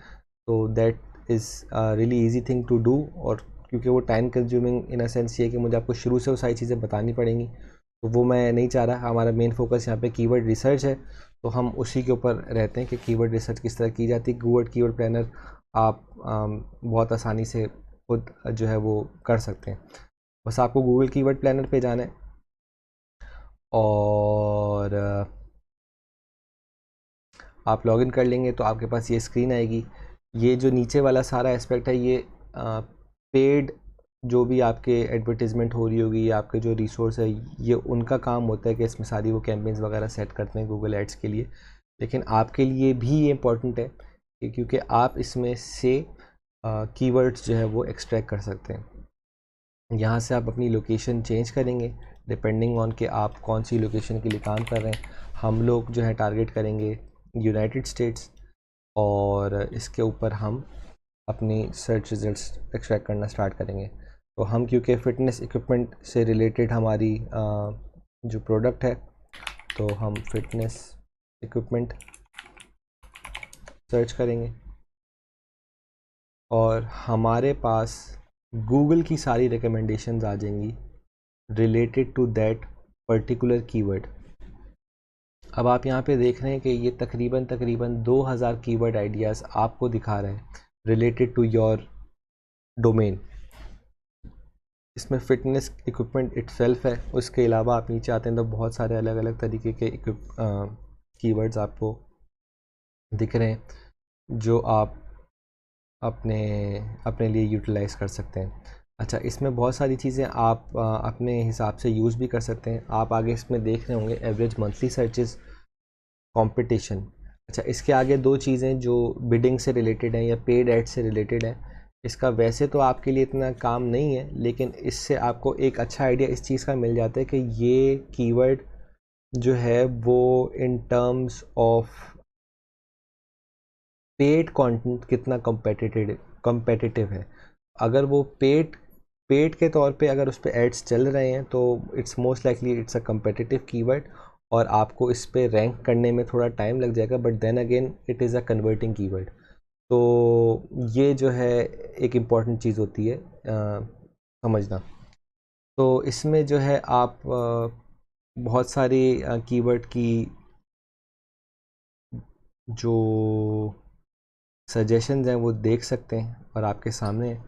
तो that is really easy thing to do, और क्योंकि वो time consuming in a sense ये है कि मुझे आपको शुरू से वो सारी चीज़ें बतानी पड़ेंगी, तो वो मैं नहीं चाह रहा। हमारा मेन फोकस यहाँ पे कीवर्ड रिसर्च है, तो हम उसी के ऊपर रहते हैं कि कीवर्ड रिसर्च किस तरह की जाती है। गूगल कीवर्ड प्लानर आप बहुत आसानी से खुद जो है वो कर सकते हैं। बस आपको गूगल कीवर्ड प्लानर पे जाना है और आप लॉगिन कर लेंगे तो आपके पास ये स्क्रीन आएगी। ये जो नीचे वाला सारा एस्पेक्ट है ये पेड जो भी आपके एडवर्टीज़मेंट हो रही होगी या आपके जो रिसोर्स है ये उनका काम होता है कि इसमें सारी वो कैंपेन्स वगैरह सेट करते हैं गूगल एड्स के लिए। लेकिन आपके लिए भी ये इम्पॉर्टेंट है कि क्योंकि आप इसमें से कीवर्ड्स जो है वो एक्सट्रैक्ट कर सकते हैं। यहाँ से आप अपनी लोकेशन चेंज करेंगे डिपेंडिंग ऑन कि आप कौन सी लोकेशन के लिए काम कर रहे हैं। हम लोग जो है टारगेट करेंगे यूनाइटेड स्टेट्स, और इसके ऊपर हम अपनी सर्च रिजल्ट्स एक्सट्रैक्ट करना स्टार्ट करेंगे। तो हम क्योंकि फ़िटनेस इक्विपमेंट से रिलेटेड हमारी जो प्रोडक्ट है, तो हम फिटनेस इक्विपमेंट सर्च करेंगे और हमारे पास गूगल की सारी रिकमेंडेशंस आ जाएंगी related to that particular keyword. अब आप यहाँ पे देख रहे हैं कि ये तकरीबन 2000 कीवर्ड आइडियाज़ आपको दिखा रहे हैं रिलेटेड टू योर डोमेन। इसमें फ़िटनेस इक्विपमेंट इटसेल्फ है। उसके अलावा आप नीचे आते हैं तो बहुत सारे अलग अलग तरीके के कीवर्ड्स आपको दिख रहे हैं जो आप अपने अपने लिए यूटिलाइज़ कर सकते हैं। अच्छा, इसमें बहुत सारी चीज़ें आप अपने हिसाब से यूज़ भी कर सकते हैं। आप आगे इसमें देख रहे होंगे एवरेज मंथली सर्चेस, कंपटीशन। अच्छा, इसके आगे दो चीज़ें जो बिडिंग से रिलेटेड हैं या पेड एड से रिलेटेड हैं। इसका वैसे तो आपके लिए इतना काम नहीं है, लेकिन इससे आपको एक अच्छा आइडिया इस चीज़ का मिल जाता है कि ये कीवर्ड जो है वो इन टर्म्स ऑफ पेड कंटेंट कितना कम्पेटिटिव है। अगर वो पेड के तौर पे अगर उस पर एड्स चल रहे हैं तो it's most likely it's a competitive keyword और आपको इस पे रैंक करने में थोड़ा टाइम लग जाएगा, but then again it is a converting keyword. तो ये जो है एक इम्पॉर्टेंट चीज़ होती है समझना। तो इसमें जो है आप बहुत सारी कीवर्ड की जो सजेशंस हैं वो देख सकते हैं और आपके सामने है।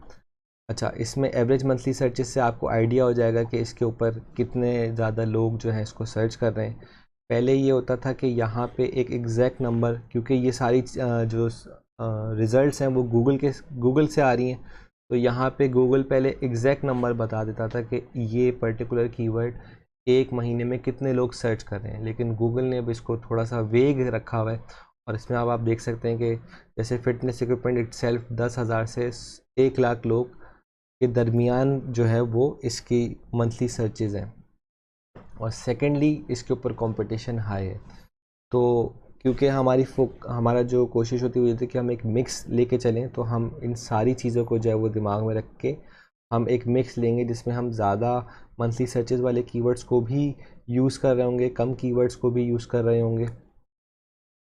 अच्छा, इसमें एवरेज मंथली सर्चेस से आपको आइडिया हो जाएगा कि इसके ऊपर कितने ज़्यादा लोग जो हैं इसको सर्च कर रहे हैं। पहले ये होता था कि यहाँ पे एक एग्जैक्ट नंबर, क्योंकि ये सारी जो रिज़ल्ट्स हैं वो गूगल से आ रही हैं, तो यहाँ पे गूगल पहले एग्जैक्ट नंबर बता देता था कि ये पर्टिकुलर कीवर्ड एक महीने में कितने लोग सर्च कर रहे हैं। लेकिन गूगल ने अब इसको थोड़ा सा वेग रखा हुआ है और इसमें अब आप देख सकते हैं कि जैसे फिटनेस इक्विपमेंट इटसेल्फ 10,000 से 1 लाख लोग के दरमियान जो है वो इसकी मंथली सर्चेज़ हैं। और सेकेंडली इसके ऊपर कंपटीशन हाई है। तो क्योंकि हमारा जो कोशिश होती हुई थी कि हम एक मिक्स लेके चलें, तो हम इन सारी चीज़ों को जो है वो दिमाग में रख के हम एक मिक्स लेंगे जिसमें हम ज़्यादा मंथली सर्चेस वाले कीवर्ड्स को भी यूज़ कर रहे होंगे, कम कीवर्ड्स को भी यूज़ कर रहे होंगे,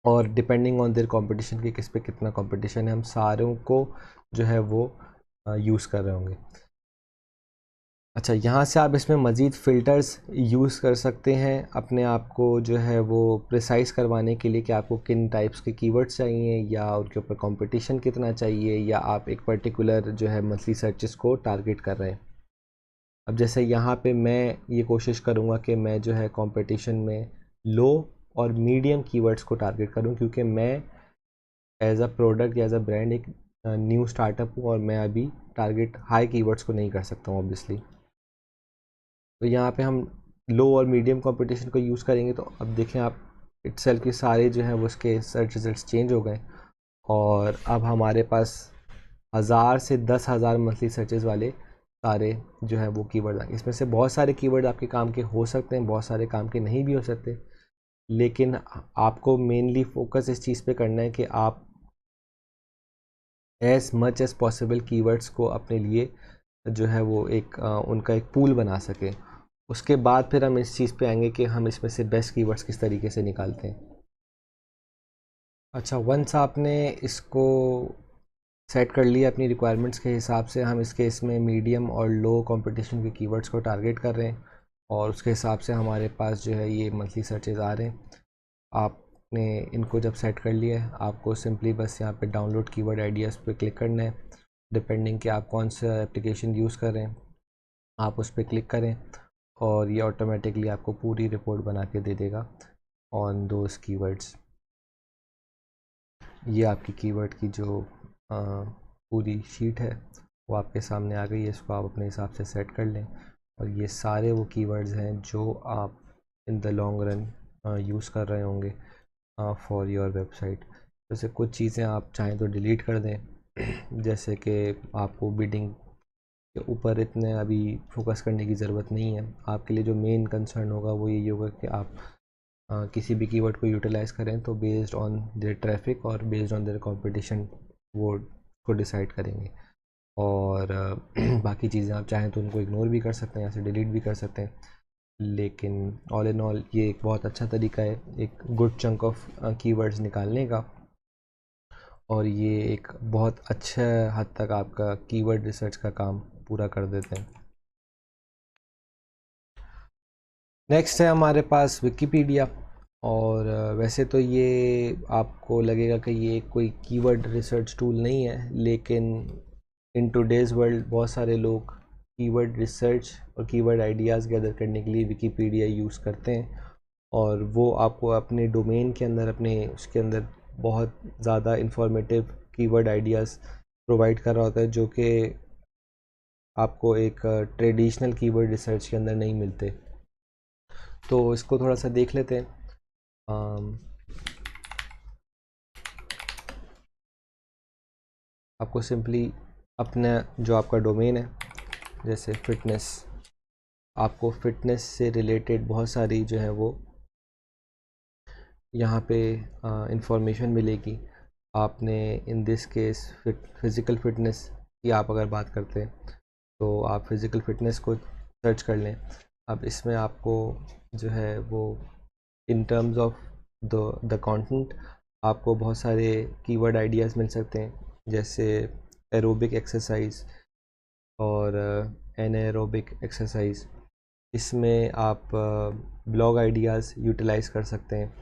और डिपेंडिंग ऑन देयर कंपटीशन की किस पे कितना कंपटीशन है, हम सारों को जो है वो यूज़ कर रहे होंगे। अच्छा, यहाँ से आप इसमें मज़ीद फ़िल्टर्स यूज़ कर सकते हैं अपने आप को जो है वो प्रिसाइज़ करवाने के लिए कि आपको किन टाइप्स के कीवर्ड्स चाहिए या उनके ऊपर कंपटीशन कितना चाहिए, या आप एक पर्टिकुलर जो है मंथली सर्चेस को टारगेट कर रहे हैं। अब जैसे यहाँ पे मैं ये कोशिश करूँगा कि मैं जो है कंपटीशन में लो और मीडियम कीवर्ड्स को टारगेट करूँ, क्योंकि मैं एज अ प्रोडक्ट या एज अ ब्रांड एक न्यू स्टार्टअप हूँ और मैं अभी टारगेट हाई कीवर्ड्स को नहीं कर सकता हूँ ऑब्वियसली। तो यहाँ पे हम लो और मीडियम कंपटीशन को यूज़ करेंगे। तो अब देखें आप, इटसेल्फ के सारे जो हैं वो उसके सर्च रिजल्ट्स चेंज हो गए और अब हमारे पास 1000 से 10,000 मंथली सर्चेस वाले सारे जो है वो कीवर्ड आएंगे। इसमें से बहुत सारे कीवर्ड आपके काम के हो सकते हैं, बहुत सारे काम के नहीं भी हो सकते, लेकिन आपको मेनली फोकस इस चीज़ पे करना है कि आप as much as possible keywords को अपने लिए जो है वो एक उनका एक पूल बना सकें। उसके बाद फिर हम इस चीज़ पे आएंगे कि हम इसमें से बेस्ट कीवर्ड्स किस तरीके से निकालते हैं। अच्छा, वंस आपने इसको सेट कर लिया अपनी रिक्वायरमेंट्स के हिसाब से, हम इसके इसमें मीडियम और लो कंपटीशन के कीवर्ड्स को टारगेट कर रहे हैं और उसके हिसाब से हमारे पास जो है ये मंथली सर्चेज आ रहे हैं। आपने इनको जब सेट कर लिया है, आपको सिंपली बस यहाँ पे डाउनलोड कीवर्ड आइडियाज़ पे क्लिक करना है। डिपेंडिंग कि आप कौन सा एप्लीकेशन यूज़ कर रहे हैं, आप उस पर क्लिक करें और ये ऑटोमेटिकली आपको पूरी रिपोर्ट बना के दे देगा ऑन दोज कीवर्ड्स। ये आपकी कीवर्ड की जो पूरी शीट है वो आपके सामने आ गई है। इसको आप अपने हिसाब से सेट कर लें और ये सारे वो कीवर्ड्स हैं जो आप in the long run use कर रहे होंगे फॉर योर वेबसाइट। जैसे कुछ चीज़ें आप चाहें तो डिलीट कर दें, जैसे कि आपको बिडिंग के ऊपर इतने अभी फोकस करने की ज़रूरत नहीं है। आपके लिए जो मेन कंसर्न होगा वो यही होगा कि आप किसी भी कीवर्ड को यूटिलाइज़ करें तो बेस्ड ऑन देयर ट्रैफिक और बेस्ड ऑन देयर कंपटीशन वो को डिसाइड करेंगे। और बाकी चीज़ें आप चाहें तो उनको इग्नोर भी कर सकते हैं, यहाँ से डिलीट भी कर सकते हैं। लेकिन ऑल इन ऑल ये एक बहुत अच्छा तरीका है एक गुड चंक ऑफ कीवर्ड्स निकालने का, और ये एक बहुत अच्छा हद तक आपका कीवर्ड रिसर्च का काम पूरा कर देते हैं। नेक्स्ट है हमारे पास विकिपीडिया। और वैसे तो ये आपको लगेगा कि ये कोई कीवर्ड रिसर्च टूल नहीं है, लेकिन इन टुडेज़ वर्ल्ड बहुत सारे लोग कीवर्ड रिसर्च और कीवर्ड आइडियाज़ गैदर करने के लिए विकीपीडिया यूज़ करते हैं, और वो आपको अपने डोमेन के अंदर, अपने उसके अंदर बहुत ज़्यादा इंफॉर्मेटिव कीवर्ड आइडियाज़ प्रोवाइड कर रहा होता है, जो कि आपको एक ट्रेडिशनल कीवर्ड रिसर्च के अंदर नहीं मिलते। तो इसको थोड़ा सा देख लेते हैं। आपको सिंपली अपना जो आपका डोमेन है, जैसे फिटनेस, आपको फिटनेस से रिलेटेड बहुत सारी जो है वो यहाँ पे इंफॉर्मेशन मिलेगी। आपने in this case physical fitness की आप अगर बात करते हैं तो आप फिज़िकल फिटनेस को सर्च कर लें। अब इसमें आपको जो है वो इन टर्म्स ऑफ द कंटेंट आपको बहुत सारे कीवर्ड आइडियाज़ मिल सकते हैं, जैसे एरोबिक एक्सरसाइज और एनाएरोबिक एक्सरसाइज। इसमें आप ब्लॉग आइडियाज़ यूटिलाइज़ कर सकते हैं।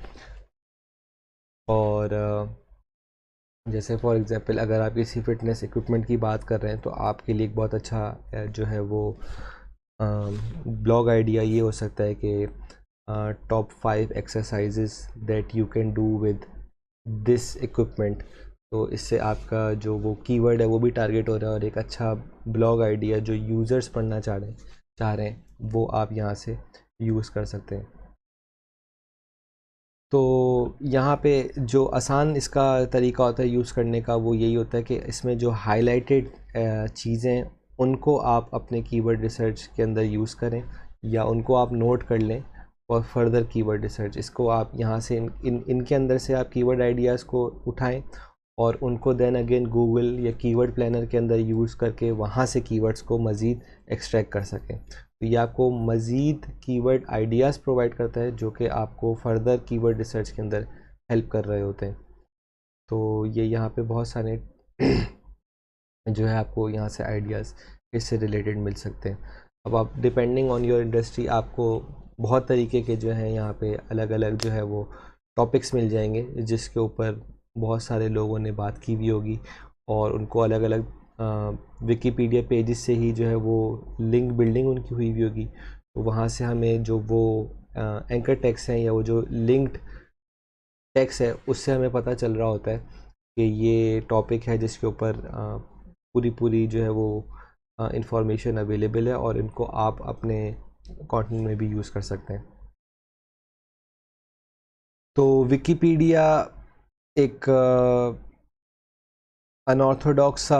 और जैसे फॉर एग्ज़ाम्पल अगर आप किसी फिटनेस इक्विपमेंट की बात कर रहे हैं तो आपके लिए एक बहुत अच्छा जो है वो ब्लॉग आइडिया ये हो सकता है कि top 5 exercises that you can do with this equipment. तो इससे आपका जो वो कीवर्ड है वो भी टारगेट हो रहा है, और एक अच्छा ब्लॉग आइडिया जो यूज़र्स पढ़ना चाह रहे हैं वो आप यहाँ से यूज़ कर सकते हैं। तो यहाँ पे जो आसान इसका तरीका होता है यूज़ करने का, वो यही होता है कि इसमें जो हाइलाइटेड चीज़ें उनको आप अपने कीवर्ड रिसर्च के अंदर यूज़ करें, या उनको आप नोट कर लें और फर्दर कीवर्ड रिसर्च। इसको आप यहाँ से इनके अंदर से आप कीवर्ड आइडियाज़ को उठाएं और उनको देन अगेन गूगल या कीवर्ड प्लानर के अंदर यूज़ करके वहाँ से कीवर्ड्स को मज़ीद एक्सट्रैक्ट कर सकें। तो ये आपको मज़ीद कीवर्ड आइडियाज़ प्रोवाइड करता है, जो कि आपको फर्दर कीवर्ड रिसर्च के अंदर हेल्प कर रहे होते हैं। तो ये यहाँ पे बहुत सारे जो है आपको यहाँ से आइडियाज़ इससे रिलेटेड मिल सकते हैं। अब आप डिपेंडिंग ऑन योर इंडस्ट्री आपको बहुत तरीके के जो है यहाँ पे अलग अलग जो है वो टॉपिक्स मिल जाएंगे, जिसके ऊपर बहुत सारे लोगों ने बात की हुई होगी, और उनको अलग अलग विकीपीडिया पेजेस से ही जो है वो लिंक बिल्डिंग उनकी हुई होगी। तो वहाँ से हमें जो वो एंकर टेक्स्ट हैं या वो जो लिंक्ड टेक्स्ट है उससे हमें पता चल रहा होता है कि ये टॉपिक है जिसके ऊपर पूरी पूरी जो है वो इंफॉर्मेशन अवेलेबल है, और इनको आप अपने कंटेंट में भी यूज़ कर सकते हैं। तो विकीपीडिया एक अनऑर्थोडॉक्स सा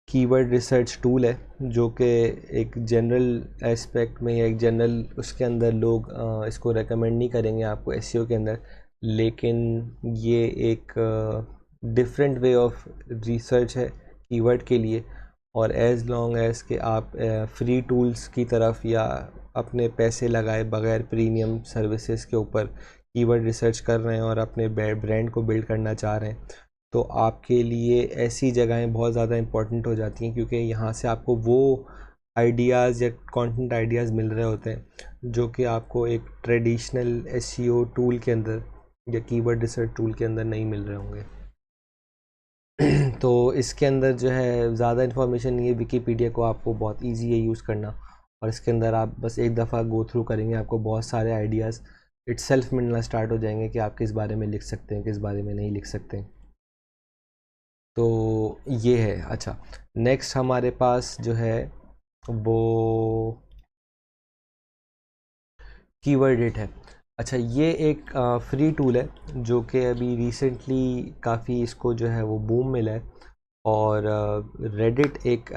कीवर्ड रिसर्च टूल है, जो कि एक जनरल एस्पेक्ट में या एक जनरल उसके अंदर लोग इसको रेकमेंड नहीं करेंगे आपको एसईओ के अंदर, लेकिन ये एक डिफरेंट वे ऑफ रिसर्च है कीवर्ड के लिए। और एज़ लॉन्ग एज़ के आप फ्री टूल्स की तरफ या अपने पैसे लगाए बगैर प्रीमियम सर्विसेज के ऊपर कीवर्ड रिसर्च कर रहे हैं और अपने ब्रांड को बिल्ड करना चाह रहे हैं, तो आपके लिए ऐसी जगहें बहुत ज़्यादा इम्पॉर्टेंट हो जाती हैं, क्योंकि यहाँ से आपको वो आइडियाज़ या कंटेंट आइडियाज़ मिल रहे होते हैं जो कि आपको एक ट्रेडिशनल एसईओ टूल के अंदर या कीवर्ड रिसर्च टूल के अंदर नहीं मिल रहे होंगे। तो इसके अंदर जो है ज़्यादा इन्फॉर्मेशन नहीं है, विकीपीडिया को आपको बहुत ईजी है यूज़ करना, और इसके अंदर आप बस एक दफ़ा गो थ्रू करेंगे आपको बहुत सारे आइडियाज़ इटसेल्फ मिलना स्टार्ट हो जाएंगे कि आप किस बारे में लिख सकते हैं, किस बारे में नहीं लिख सकते हैं। तो ये है। अच्छा, नेक्स्ट हमारे पास जो है वो कीवर्डिट है। अच्छा, ये एक फ्री टूल है जो कि अभी रिसेंटली काफ़ी इसको जो है वो बूम मिला है, और रेडिट एक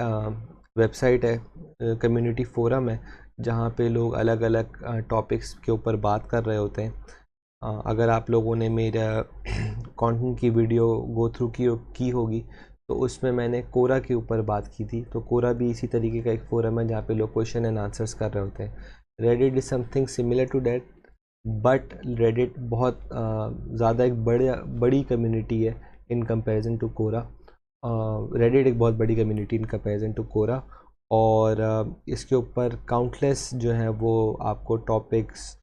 वेबसाइट है, कम्युनिटी फोरम है, जहाँ पे लोग अलग अलग टॉपिक्स के ऊपर बात कर रहे होते हैं। अगर आप लोगों ने मेरा कंटेंट की वीडियो गो थ्रू की होगी तो उसमें मैंने कोरा के ऊपर बात की थी। तो कोरा भी इसी तरीके का एक फोरम है जहाँ पे लोग क्वेश्चन एंड आंसर्स कर रहे होते हैं। Reddit is something similar to that, but Reddit बहुत ज़्यादा एक बड़ी कम्युनिटी है in comparison to Quora. Reddit एक बहुत बड़ी community in comparison to Quora, और इसके ऊपर काउंटलेस जो है वो आपको टॉपिक्स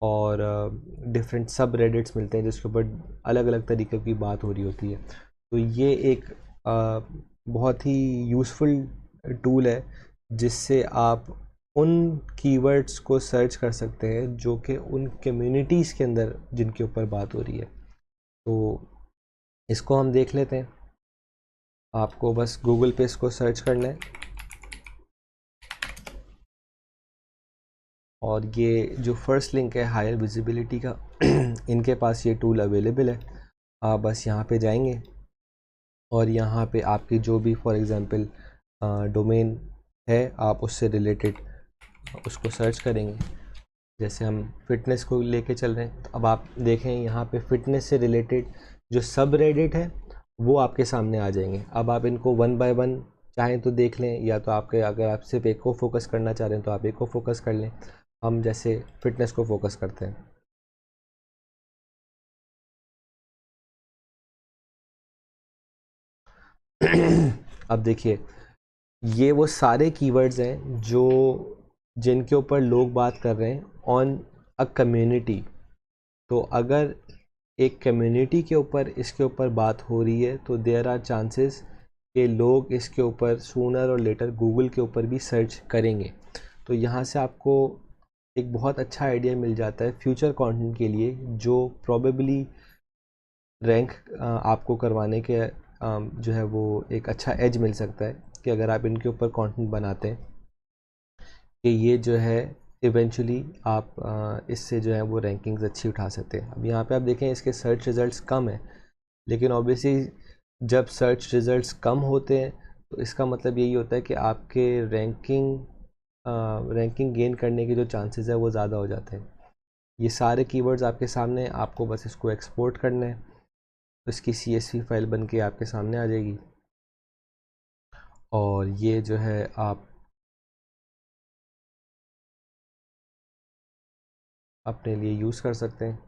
और डिफरेंट सब रेडिट्स मिलते हैं जिसके ऊपर अलग अलग तरीके की बात हो रही होती है। तो ये एक बहुत ही यूज़फुल टूल है जिससे आप उन कीवर्ड्स को सर्च कर सकते हैं जो कि उन कम्युनिटीज़ के अंदर जिनके ऊपर बात हो रही है। तो इसको हम देख लेते हैं। आपको बस गूगल पे इसको सर्च करना है और ये जो फर्स्ट लिंक है हायर विजिबिलिटी का इनके पास ये टूल अवेलेबल है। आप बस यहाँ पे जाएंगे और यहाँ पे आपकी जो भी फॉर एग्ज़ाम्पल डोमेन है आप उससे रिलेटेड उसको सर्च करेंगे। जैसे हम फिटनेस को लेके चल रहे हैं, तो अब आप देखें यहाँ पे फिटनेस से रिलेटेड जो सब रेडिट है वो आपके सामने आ जाएंगे। अब आप इनको वन बाय वन चाहें तो देख लें, या तो आपके अगर आप सिर्फ एक को फोकस करना चाह रहे हैं तो आप एक को फोकस कर लें। हम जैसे फिटनेस को फोकस करते हैं। अब देखिए ये वो सारे कीवर्ड्स हैं जो जिनके ऊपर लोग बात कर रहे हैं ऑन अ कम्युनिटी। तो अगर एक कम्युनिटी के ऊपर इसके ऊपर बात हो रही है तो देयर आर चांसेस कि लोग इसके ऊपर सूनर और लेटर गूगल के ऊपर भी सर्च करेंगे। तो यहाँ से आपको एक बहुत अच्छा आइडिया मिल जाता है फ्यूचर कंटेंट के लिए, जो प्रोबेबली रैंक आपको करवाने के जो है वो एक अच्छा एज मिल सकता है कि अगर आप इनके ऊपर कंटेंट बनाते हैं कि ये जो है इवेंचुअली आप इससे जो है वो रैंकिंग्स अच्छी उठा सकते हैं। अब यहाँ पे आप देखें इसके सर्च रिज़ल्ट्स कम है, लेकिन ऑब्वियसली जब सर्च रिज़ल्ट्स कम होते हैं तो इसका मतलब यही होता है कि आपके रैंकिंग गेन करने के जो चांसेस है वो ज़्यादा हो जाते हैं। ये सारे कीवर्ड्स आपके सामने, आपको बस इसको एक्सपोर्ट करना है तो इसकी CSV फाइल बन के आपके सामने आ जाएगी और ये जो है आप अपने लिए यूज़ कर सकते हैं।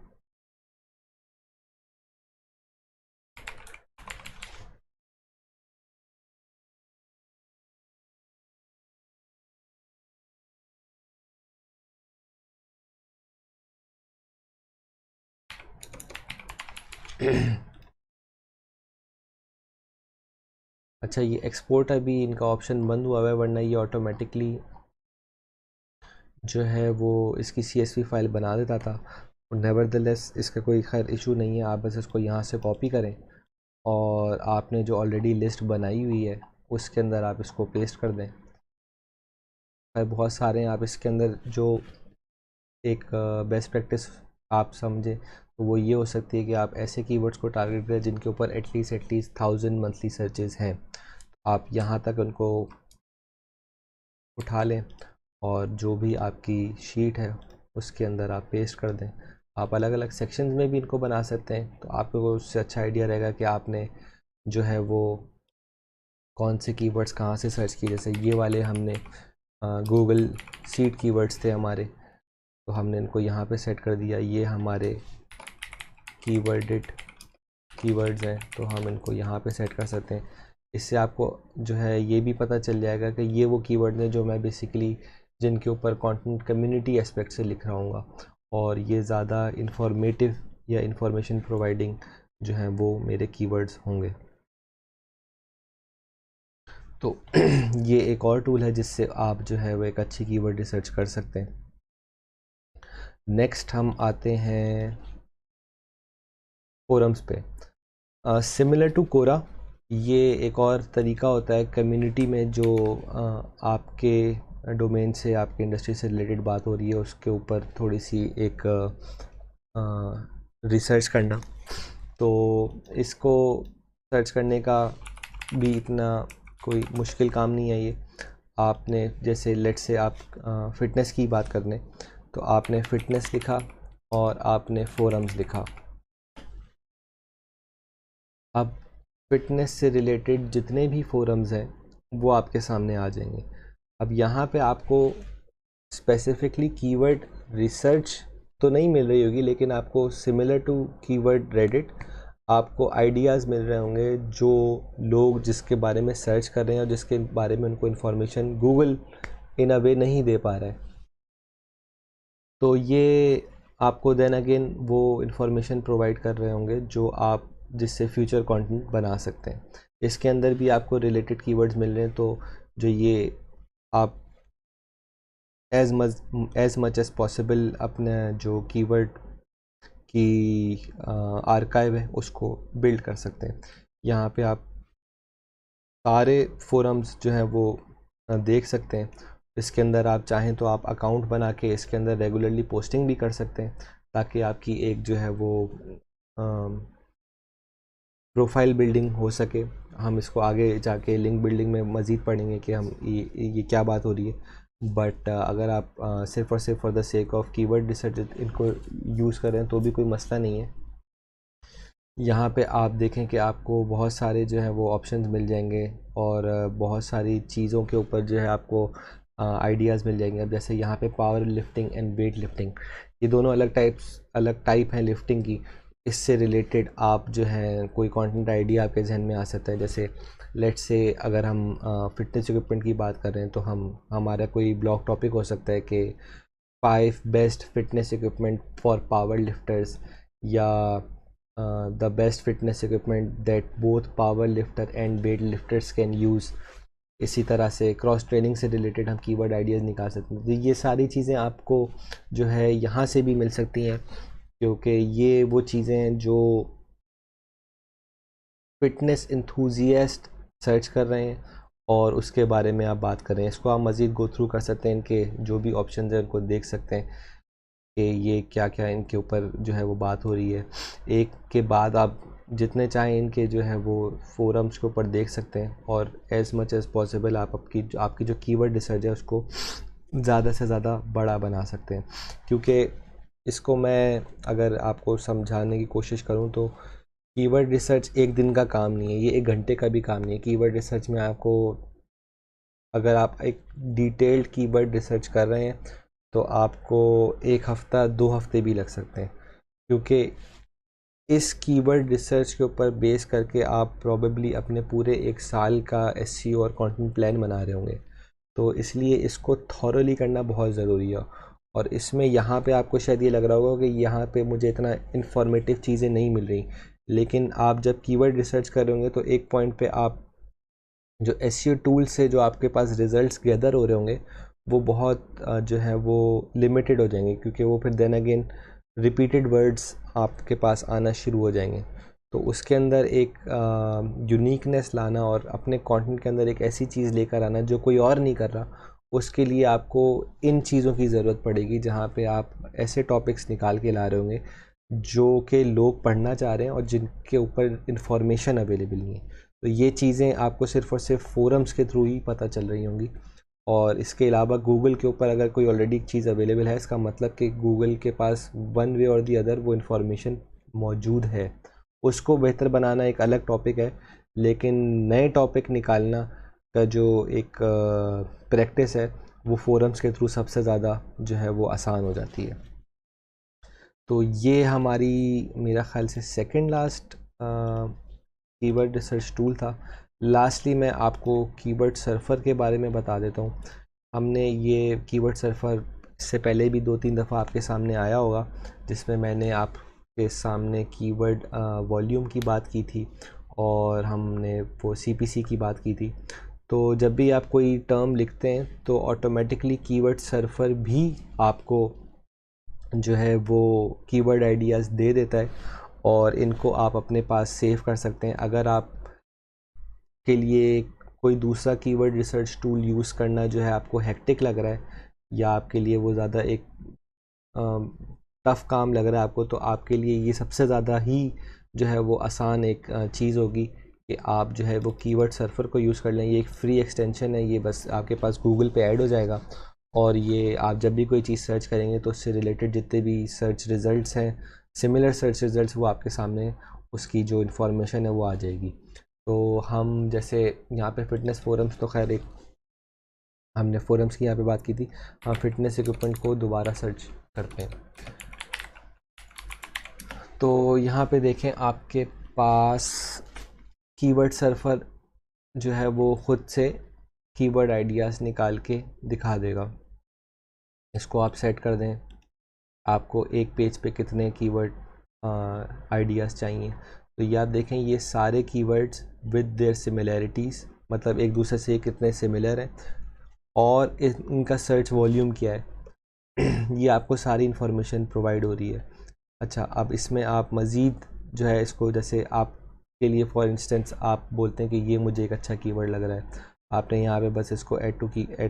अच्छा, ये एक्सपोर्ट अभी इनका ऑप्शन बंद हुआ है, वरना ये ऑटोमेटिकली जो है वो इसकी CSV फाइल बना देता था। नेवरदलेस इसका कोई खैर इशू नहीं है, आप बस इसको यहाँ से कॉपी करें और आपने जो ऑलरेडी लिस्ट बनाई हुई है उसके अंदर आप इसको पेस्ट कर दें। खैर बहुत सारे हैं, आप इसके अंदर जो एक बेस्ट प्रैक्टिस आप समझें तो वो ये हो सकती है कि आप ऐसे कीवर्ड्स को टारगेट करें जिनके ऊपर एटलीस्ट 1000 मंथली सर्चेस हैं। आप यहाँ तक उनको उठा लें और जो भी आपकी शीट है उसके अंदर आप पेस्ट कर दें। आप अलग अलग सेक्शंस में भी इनको बना सकते हैं, तो आपको उससे अच्छा आइडिया रहेगा कि आपने जो है वो कौन से कीवर्ड्स कहाँ से सर्च किए। जैसे ये वाले हमने गूगल सीड कीवर्ड्स थे हमारे, तो हमने इनको यहाँ पे सेट कर दिया। ये हमारे कीवर्डेड कीवर्ड्स हैं तो हम इनको यहाँ पे सेट कर सकते हैं। इससे आपको जो है ये भी पता चल जाएगा कि ये वो कीवर्ड हैं जो मैं बेसिकली जिनके ऊपर कंटेंट कम्युनिटी एस्पेक्ट से लिख रहा हूँ और ये ज़्यादा इंफॉर्मेटिव या इंफॉर्मेशन प्रोवाइडिंग जो हैं वो मेरे कीवर्ड्स होंगे। तो ये एक और टूल है जिससे आप जो है वो एक अच्छी कीवर्ड रिसर्च कर सकते हैं। नेक्स्ट हम आते हैं फोरम्स पे। सिमिलर टू कोरा, ये एक और तरीका होता है कम्युनिटी में जो आपके डोमेन से आपके इंडस्ट्री से रिलेटेड बात हो रही है उसके ऊपर थोड़ी सी एक रिसर्च करना। तो इसको सर्च करने का भी इतना कोई मुश्किल काम नहीं है। ये आपने जैसे लेट से आप फ़िटनेस की बात करने, तो आपने फ़िटनेस लिखा और आपने फोरम्स लिखा। अब फ़िटनेस से रिलेटेड जितने भी फोरम्स हैं वो आपके सामने आ जाएंगे। अब यहाँ पे आपको स्पेसिफिकली कीवर्ड रिसर्च तो नहीं मिल रही होगी, लेकिन आपको सिमिलर टू कीवर्ड रेडिट आपको आइडियाज़ मिल रहे होंगे जो लोग जिसके बारे में सर्च कर रहे हैं और जिसके बारे में उनको इन्फॉर्मेशन गूगल इन अ वे नहीं दे पा रहा है। तो ये आपको देन अगेन वो इन्फॉर्मेशन प्रोवाइड कर रहे होंगे जो आप जिससे फ्यूचर कंटेंट बना सकते हैं। इसके अंदर भी आपको रिलेटेड कीवर्ड्स मिल रहे हैं, तो जो ये आप एज मच एज पॉसिबल अपने जो कीवर्ड की आर्काइव है उसको बिल्ड कर सकते हैं। यहाँ पे आप सारे फोरम्स जो हैं वो देख सकते हैं। इसके अंदर आप चाहें तो आप अकाउंट बना के इसके अंदर रेगुलरली पोस्टिंग भी कर सकते हैं, ताकि आपकी एक जो है वो प्रोफाइल बिल्डिंग हो सके। हम इसको आगे जाके लिंक बिल्डिंग में मज़ीद पढ़ेंगे कि हम ये क्या बात हो रही है। बट अगर आप सिर्फ़ और सिर्फ for the sake of keyword research इनको यूज़ करें तो भी कोई मसला नहीं है। यहाँ पे आप देखें कि आपको बहुत सारे जो है वो ऑप्शंस मिल जाएंगे, और बहुत सारी चीज़ों के ऊपर जो है आपको आइडियाज़ मिल जाएंगे। अब जैसे यहाँ पे power lifting and weight lifting, ये दोनों अलग टाइप हैं लिफ्टिंग की। इससे रिलेटेड आप जो है कोई कंटेंट आइडिया आपके जहन में आ सकता है। जैसे लेट्स से अगर हम फिटनेस इक्विपमेंट की बात कर रहे हैं तो हमारा कोई ब्लॉग टॉपिक हो सकता है कि 5 best fitness equipment for power lifters, या the best fitness equipment that both power lifter and weight lifters can use. इसी तरह से क्रॉस ट्रेनिंग से रिलेटेड हम कीवर्ड आइडियाज़ निकाल सकते हैं। तो ये सारी चीज़ें आपको जो है यहाँ से भी मिल सकती हैं, क्योंकि ये वो चीज़ें हैं जो फिटनेस इंथुजियास्ट सर्च कर रहे हैं और उसके बारे में आप बात कर रहे हैं। इसको आप मज़ीद गो थ्रू कर सकते हैं, इनके जो भी ऑप्शन हैं उनको देख सकते हैं कि ये क्या क्या इनके ऊपर जो है वो बात हो रही है। एक के बाद आप जितने चाहें इनके जो है वो फोरम्स के ऊपर देख सकते हैं, और एज़ मच एज़ पॉसिबल आप आपकी जो कीवर्ड रिसर्च है उसको ज़्यादा से ज़्यादा बड़ा बना सकते हैं। क्योंकि इसको मैं अगर आपको समझाने की कोशिश करूं तो कीवर्ड रिसर्च एक दिन का काम नहीं है, ये एक घंटे का भी काम नहीं है। कीवर्ड रिसर्च में आपको, अगर आप एक डिटेल्ड कीवर्ड रिसर्च कर रहे हैं तो आपको 1 हफ़्ता 2 हफ़्ते भी लग सकते हैं, क्योंकि इस कीवर्ड रिसर्च के ऊपर बेस करके आप प्रॉबेबली अपने पूरे 1 साल का एसईओ और कंटेंट प्लान बना रहे होंगे। तो इसलिए इसको थॉरली करना बहुत ज़रूरी है। और इसमें यहाँ पे आपको शायद ये लग रहा होगा कि यहाँ पे मुझे इतना इन्फॉर्मेटिव चीज़ें नहीं मिल रही, लेकिन आप जब कीवर्ड रिसर्च कर रहे होंगे तो एक पॉइंट पे आप जो एसईओ टूल से जो आपके पास रिजल्ट्स गैदर हो रहे होंगे वो बहुत जो है वो लिमिटेड हो जाएंगे, क्योंकि वो फिर देन अगेन रिपीटेड वर्ड्स आपके पास आना शुरू हो जाएंगे। तो उसके अंदर एक यूनिकनेस लाना और अपने कंटेंट के अंदर एक ऐसी चीज़ लेकर आना जो कोई और नहीं कर रहा, उसके लिए आपको इन चीज़ों की ज़रूरत पड़ेगी, जहाँ पे आप ऐसे टॉपिक्स निकाल के ला रहे होंगे जो कि लोग पढ़ना चाह रहे हैं और जिनके ऊपर इंफॉर्मेशन अवेलेबल नहीं है। तो ये चीज़ें आपको सिर्फ़ और सिर्फ फोरम्स के थ्रू ही पता चल रही होंगी। और इसके अलावा गूगल के ऊपर अगर कोई ऑलरेडी चीज़ अवेलेबल है, इसका मतलब कि गूगल के पास वन वे और दी अदर वो इन्फॉर्मेशन मौजूद है। उसको बेहतर बनाना एक अलग टॉपिक है, लेकिन नए टॉपिक निकालना का जो एक प्रैक्टिस है वो फोरम्स के थ्रू सबसे ज़्यादा जो है वो आसान हो जाती है। तो ये हमारी मेरा ख़्याल से second last keyword research tool था। लास्टली मैं आपको कीवर्ड सर्फर के बारे में बता देता हूँ। हमने ये कीवर्ड सर्फर से पहले भी 2-3 दफ़ा आपके सामने आया होगा, जिसमें मैंने आपके सामने कीवर्ड वॉल्यूम की बात की थी और हमने वो सीपीसी की बात की थी। तो जब भी आप कोई टर्म लिखते हैं तो ऑटोमेटिकली कीवर्ड सर्फर भी आपको जो है वो कीवर्ड आइडियाज़ दे देता है, और इनको आप अपने पास सेव कर सकते हैं। अगर आप के लिए कोई दूसरा कीवर्ड रिसर्च टूल यूज़ करना जो है आपको हेक्टिक लग रहा है, या आपके लिए वो ज़्यादा एक टफ़ काम लग रहा है आपको, तो आपके लिए ये सबसे ज़्यादा ही जो है वो आसान एक चीज़ होगी कि आप जो है वो कीवर्ड सर्फर को यूज़ कर लें। ये एक फ्री एक्सटेंशन है, ये बस आपके पास गूगल पे ऐड हो जाएगा, और ये आप जब भी कोई चीज़ सर्च करेंगे तो उससे रिलेटेड जितने भी सर्च रिज़ल्ट्स हैं, सिमिलर सर्च रिज़ल्ट्स, वो आपके सामने उसकी जो इन्फॉर्मेशन है वो आ जाएगी। तो हम जैसे यहाँ पे फ़िटनेस फोरम्स, तो खैर एक हमने फोरम्स की यहाँ पे बात की थी, हम फिटनेस इक्विपमेंट को दोबारा सर्च करते हैं। तो यहाँ पे देखें आपके पास कीवर्ड सर्फर जो है वो ख़ुद से कीवर्ड आइडियाज़ निकाल के दिखा देगा। इसको आप सेट कर दें, आपको एक पेज पे कितने कीवर्ड आइडियाज़ चाहिए। तो ये आप देखें, ये सारे कीवर्ड्स विद देयर सिमिलैरिटीज़, मतलब एक दूसरे से कितने सिमिलर हैं, और इनका सर्च वॉल्यूम क्या है। ये आपको सारी इन्फॉर्मेशन प्रोवाइड हो रही है। अच्छा, अब इसमें आप मज़ीद जो है इसको, जैसे आपके लिए फॉर इंस्टेंस आप बोलते हैं कि ये मुझे एक अच्छा कीवर्ड लग रहा है, आपने यहाँ पे बस इसको ऐड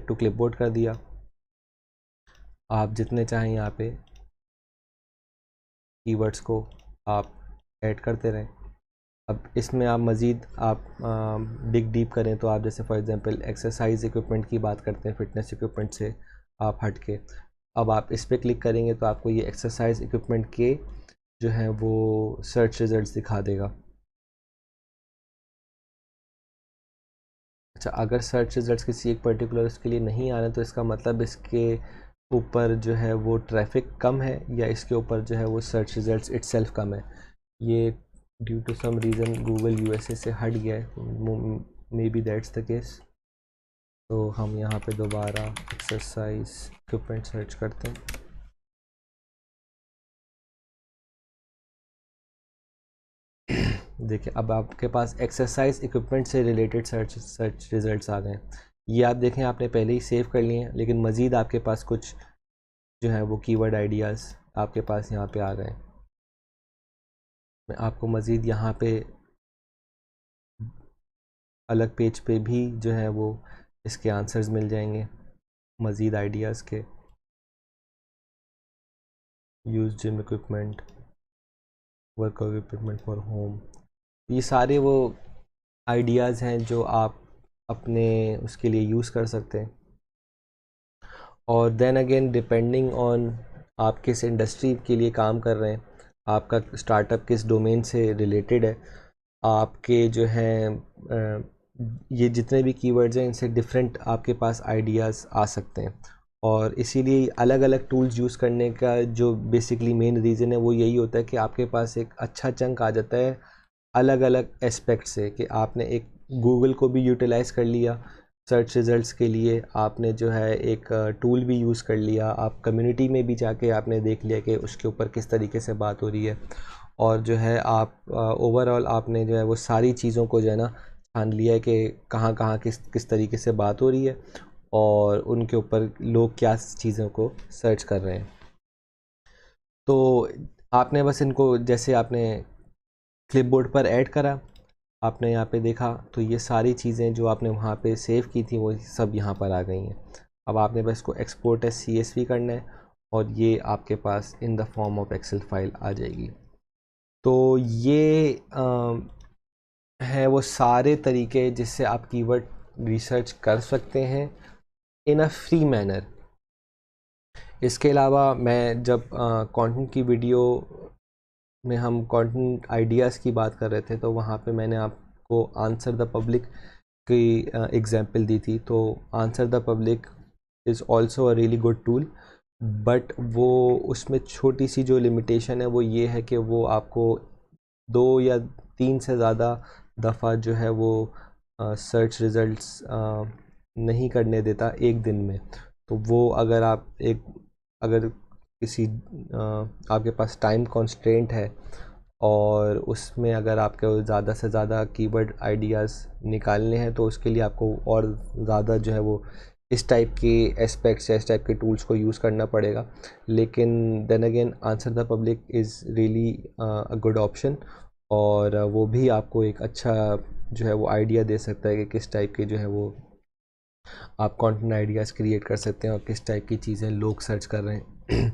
टू क्लिपबोर्ड कर दिया। आप जितने चाहें यहाँ पे कीवर्ड्स को आप ऐड करते रहें। अब इसमें आप मज़ीद आप डिग डीप करें तो आप जैसे फॉर एग्जांपल एक्सरसाइज इक्विपमेंट की बात करते हैं, फिटनेस इक्विपमेंट से आप हट के, अब आप इस पर क्लिक करेंगे तो आपको ये एक्सरसाइज इक्विपमेंट के जो हैं वो सर्च रिजल्ट्स दिखा देगा। अच्छा, अगर सर्च रिजल्ट्स किसी एक पर्टिकुलर उसके लिए नहीं आ रहे तो इसका मतलब इसके ऊपर जो है वो ट्रैफिक कम है, या इसके ऊपर जो है वो सर्च रिजल्ट्स इटसेल्फ कम है। ये due to some reason Google USA से हट गया है, maybe that's the case. तो हम यहाँ पे दोबारा एक्सरसाइज इक्विपमेंट सर्च करते हैं। देखिए, अब आपके पास एक्सरसाइज इक्विपमेंट से रिलेटेड सर्च रिजल्ट्स आ गए। ये आप देखें आपने पहले ही सेव कर लिए हैं, लेकिन मज़ीद आपके पास कुछ जो है वो कीवर्ड आइडियाज़ आपके पास यहाँ पे आ गए। मैं आपको मज़ीद यहाँ पे अलग पेज पे भी जो है वो इसके आंसर्स मिल जाएंगे मज़ीद आइडियाज़ के। Use gym equipment, workout equipment for home, ये सारे वो आइडियाज़ हैं जो आप अपने उसके लिए यूज़ कर सकते हैं। और देन अगेन डिपेंडिंग ऑन आप किस इंडस्ट्री के लिए काम कर रहे हैं, आपका स्टार्टअप किस डोमेन से रिलेटेड है, आपके जो हैं ये जितने भी कीवर्ड्स हैं इनसे डिफरेंट आपके पास आइडियाज़ आ सकते हैं। और इसीलिए अलग अलग टूल्स यूज़ करने का जो बेसिकली मेन रीज़न है वो यही होता है कि आपके पास एक अच्छा चंक आ जाता है अलग अलग एस्पेक्ट से, कि आपने एक गूगल को भी यूटिलाइज़ कर लिया सर्च रिज़ल्ट्स के लिए, आपने जो है एक टूल भी यूज़ कर लिया, आप कम्युनिटी में भी जाके आपने देख लिया कि उसके ऊपर किस तरीके से बात हो रही है, और जो है आप ओवरऑल आपने जो है वो सारी चीज़ों को जो है ना छान लिया है कि कहाँ कहाँ किस किस तरीके से बात हो रही है और उनके ऊपर लोग क्या चीज़ों को सर्च कर रहे हैं। तो आपने बस इनको जैसे आपने क्लिपबोर्ड पर ऐड करा, आपने यहाँ पे देखा तो ये सारी चीज़ें जो आपने वहाँ पे सेव की थी वो सब यहाँ पर आ गई हैं। अब आपने बस इसको एक्सपोर्ट एज CSV करना है और ये आपके पास in the form of Excel file आ जाएगी। तो ये है वो सारे तरीके जिससे आप कीवर्ड रिसर्च कर सकते हैं इन अ फ्री मैनर। इसके अलावा मैं जब कंटेंट की वीडियो में हम कंटेंट आइडियाज़ की बात कर रहे थे तो वहाँ पे मैंने आपको आंसर द पब्लिक की एग्जांपल दी थी। तो answer the public is also a really good tool, but वो उसमें छोटी सी जो लिमिटेशन है वो ये है कि वो आपको 2 या 3 से ज़्यादा दफ़ा जो है वो सर्च रिज़ल्ट्स नहीं करने देता एक दिन में। तो वो अगर किसी आपके पास टाइम कॉन्स्ट्रेंट है और उसमें अगर आपको ज़्यादा से ज़्यादा कीवर्ड आइडियाज़ निकालने हैं तो उसके लिए आपको और ज़्यादा जो है वो इस टाइप के एस्पेक्ट्स या इस टाइप के टूल्स को यूज़ करना पड़ेगा। लेकिन then again answer the public is really a good option, और वो भी आपको एक अच्छा जो है वो आइडिया दे सकता है कि किस टाइप के जो है वो आप कंटेंट आइडियाज़ क्रिएट कर सकते हैं और किस टाइप की चीज़ें लोग सर्च कर रहे हैं।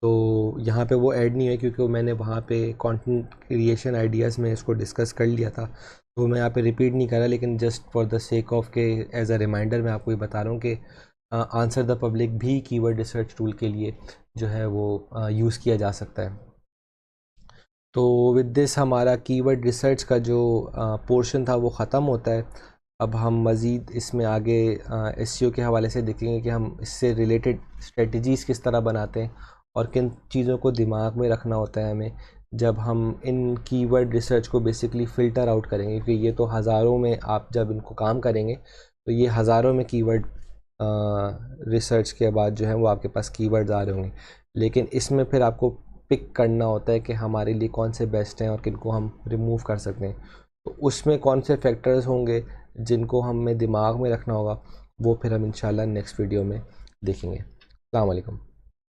तो यहाँ पे वो ऐड नहीं है क्योंकि मैंने वहाँ पे कंटेंट क्रिएशन आइडियाज़ में इसको डिस्कस कर लिया था, तो मैं यहाँ पे रिपीट नहीं कर रहा, लेकिन just for the sake of के एज अ रिमाइंडर मैं आपको ये बता रहा हूँ कि आंसर द पब्लिक भी कीवर्ड रिसर्च टूल के लिए जो है वो यूज़ किया जा सकता है। तो विद दिस हमारा कीवर्ड रिसर्च का जो पोर्शन था वो ख़त्म होता है। अब हम मज़ीद इसमें आगे एसईओ के हवाले से देखेंगे कि हम इससे रिलेटेड स्ट्रेटजीज़ किस तरह बनाते हैं और किन चीज़ों को दिमाग में रखना होता है हमें जब हम इन कीवर्ड रिसर्च को बेसिकली फ़िल्टर आउट करेंगे, क्योंकि ये तो हज़ारों में आप जब इनको काम करेंगे तो ये हज़ारों में कीवर्ड रिसर्च के बाद जो है वो आपके पास कीवर्ड्स आ रहे होंगे, लेकिन इसमें फिर आपको पिक करना होता है कि हमारे लिए कौन से बेस्ट हैं और किनको हम रिमूव कर सकते हैं। तो उसमें कौन से फैक्टर्स होंगे जिनको हमें दिमाग में रखना होगा, वो फिर हम इंशाल्लाह नेक्स्ट वीडियो में देखेंगे। अस्सलाम वालेकुम।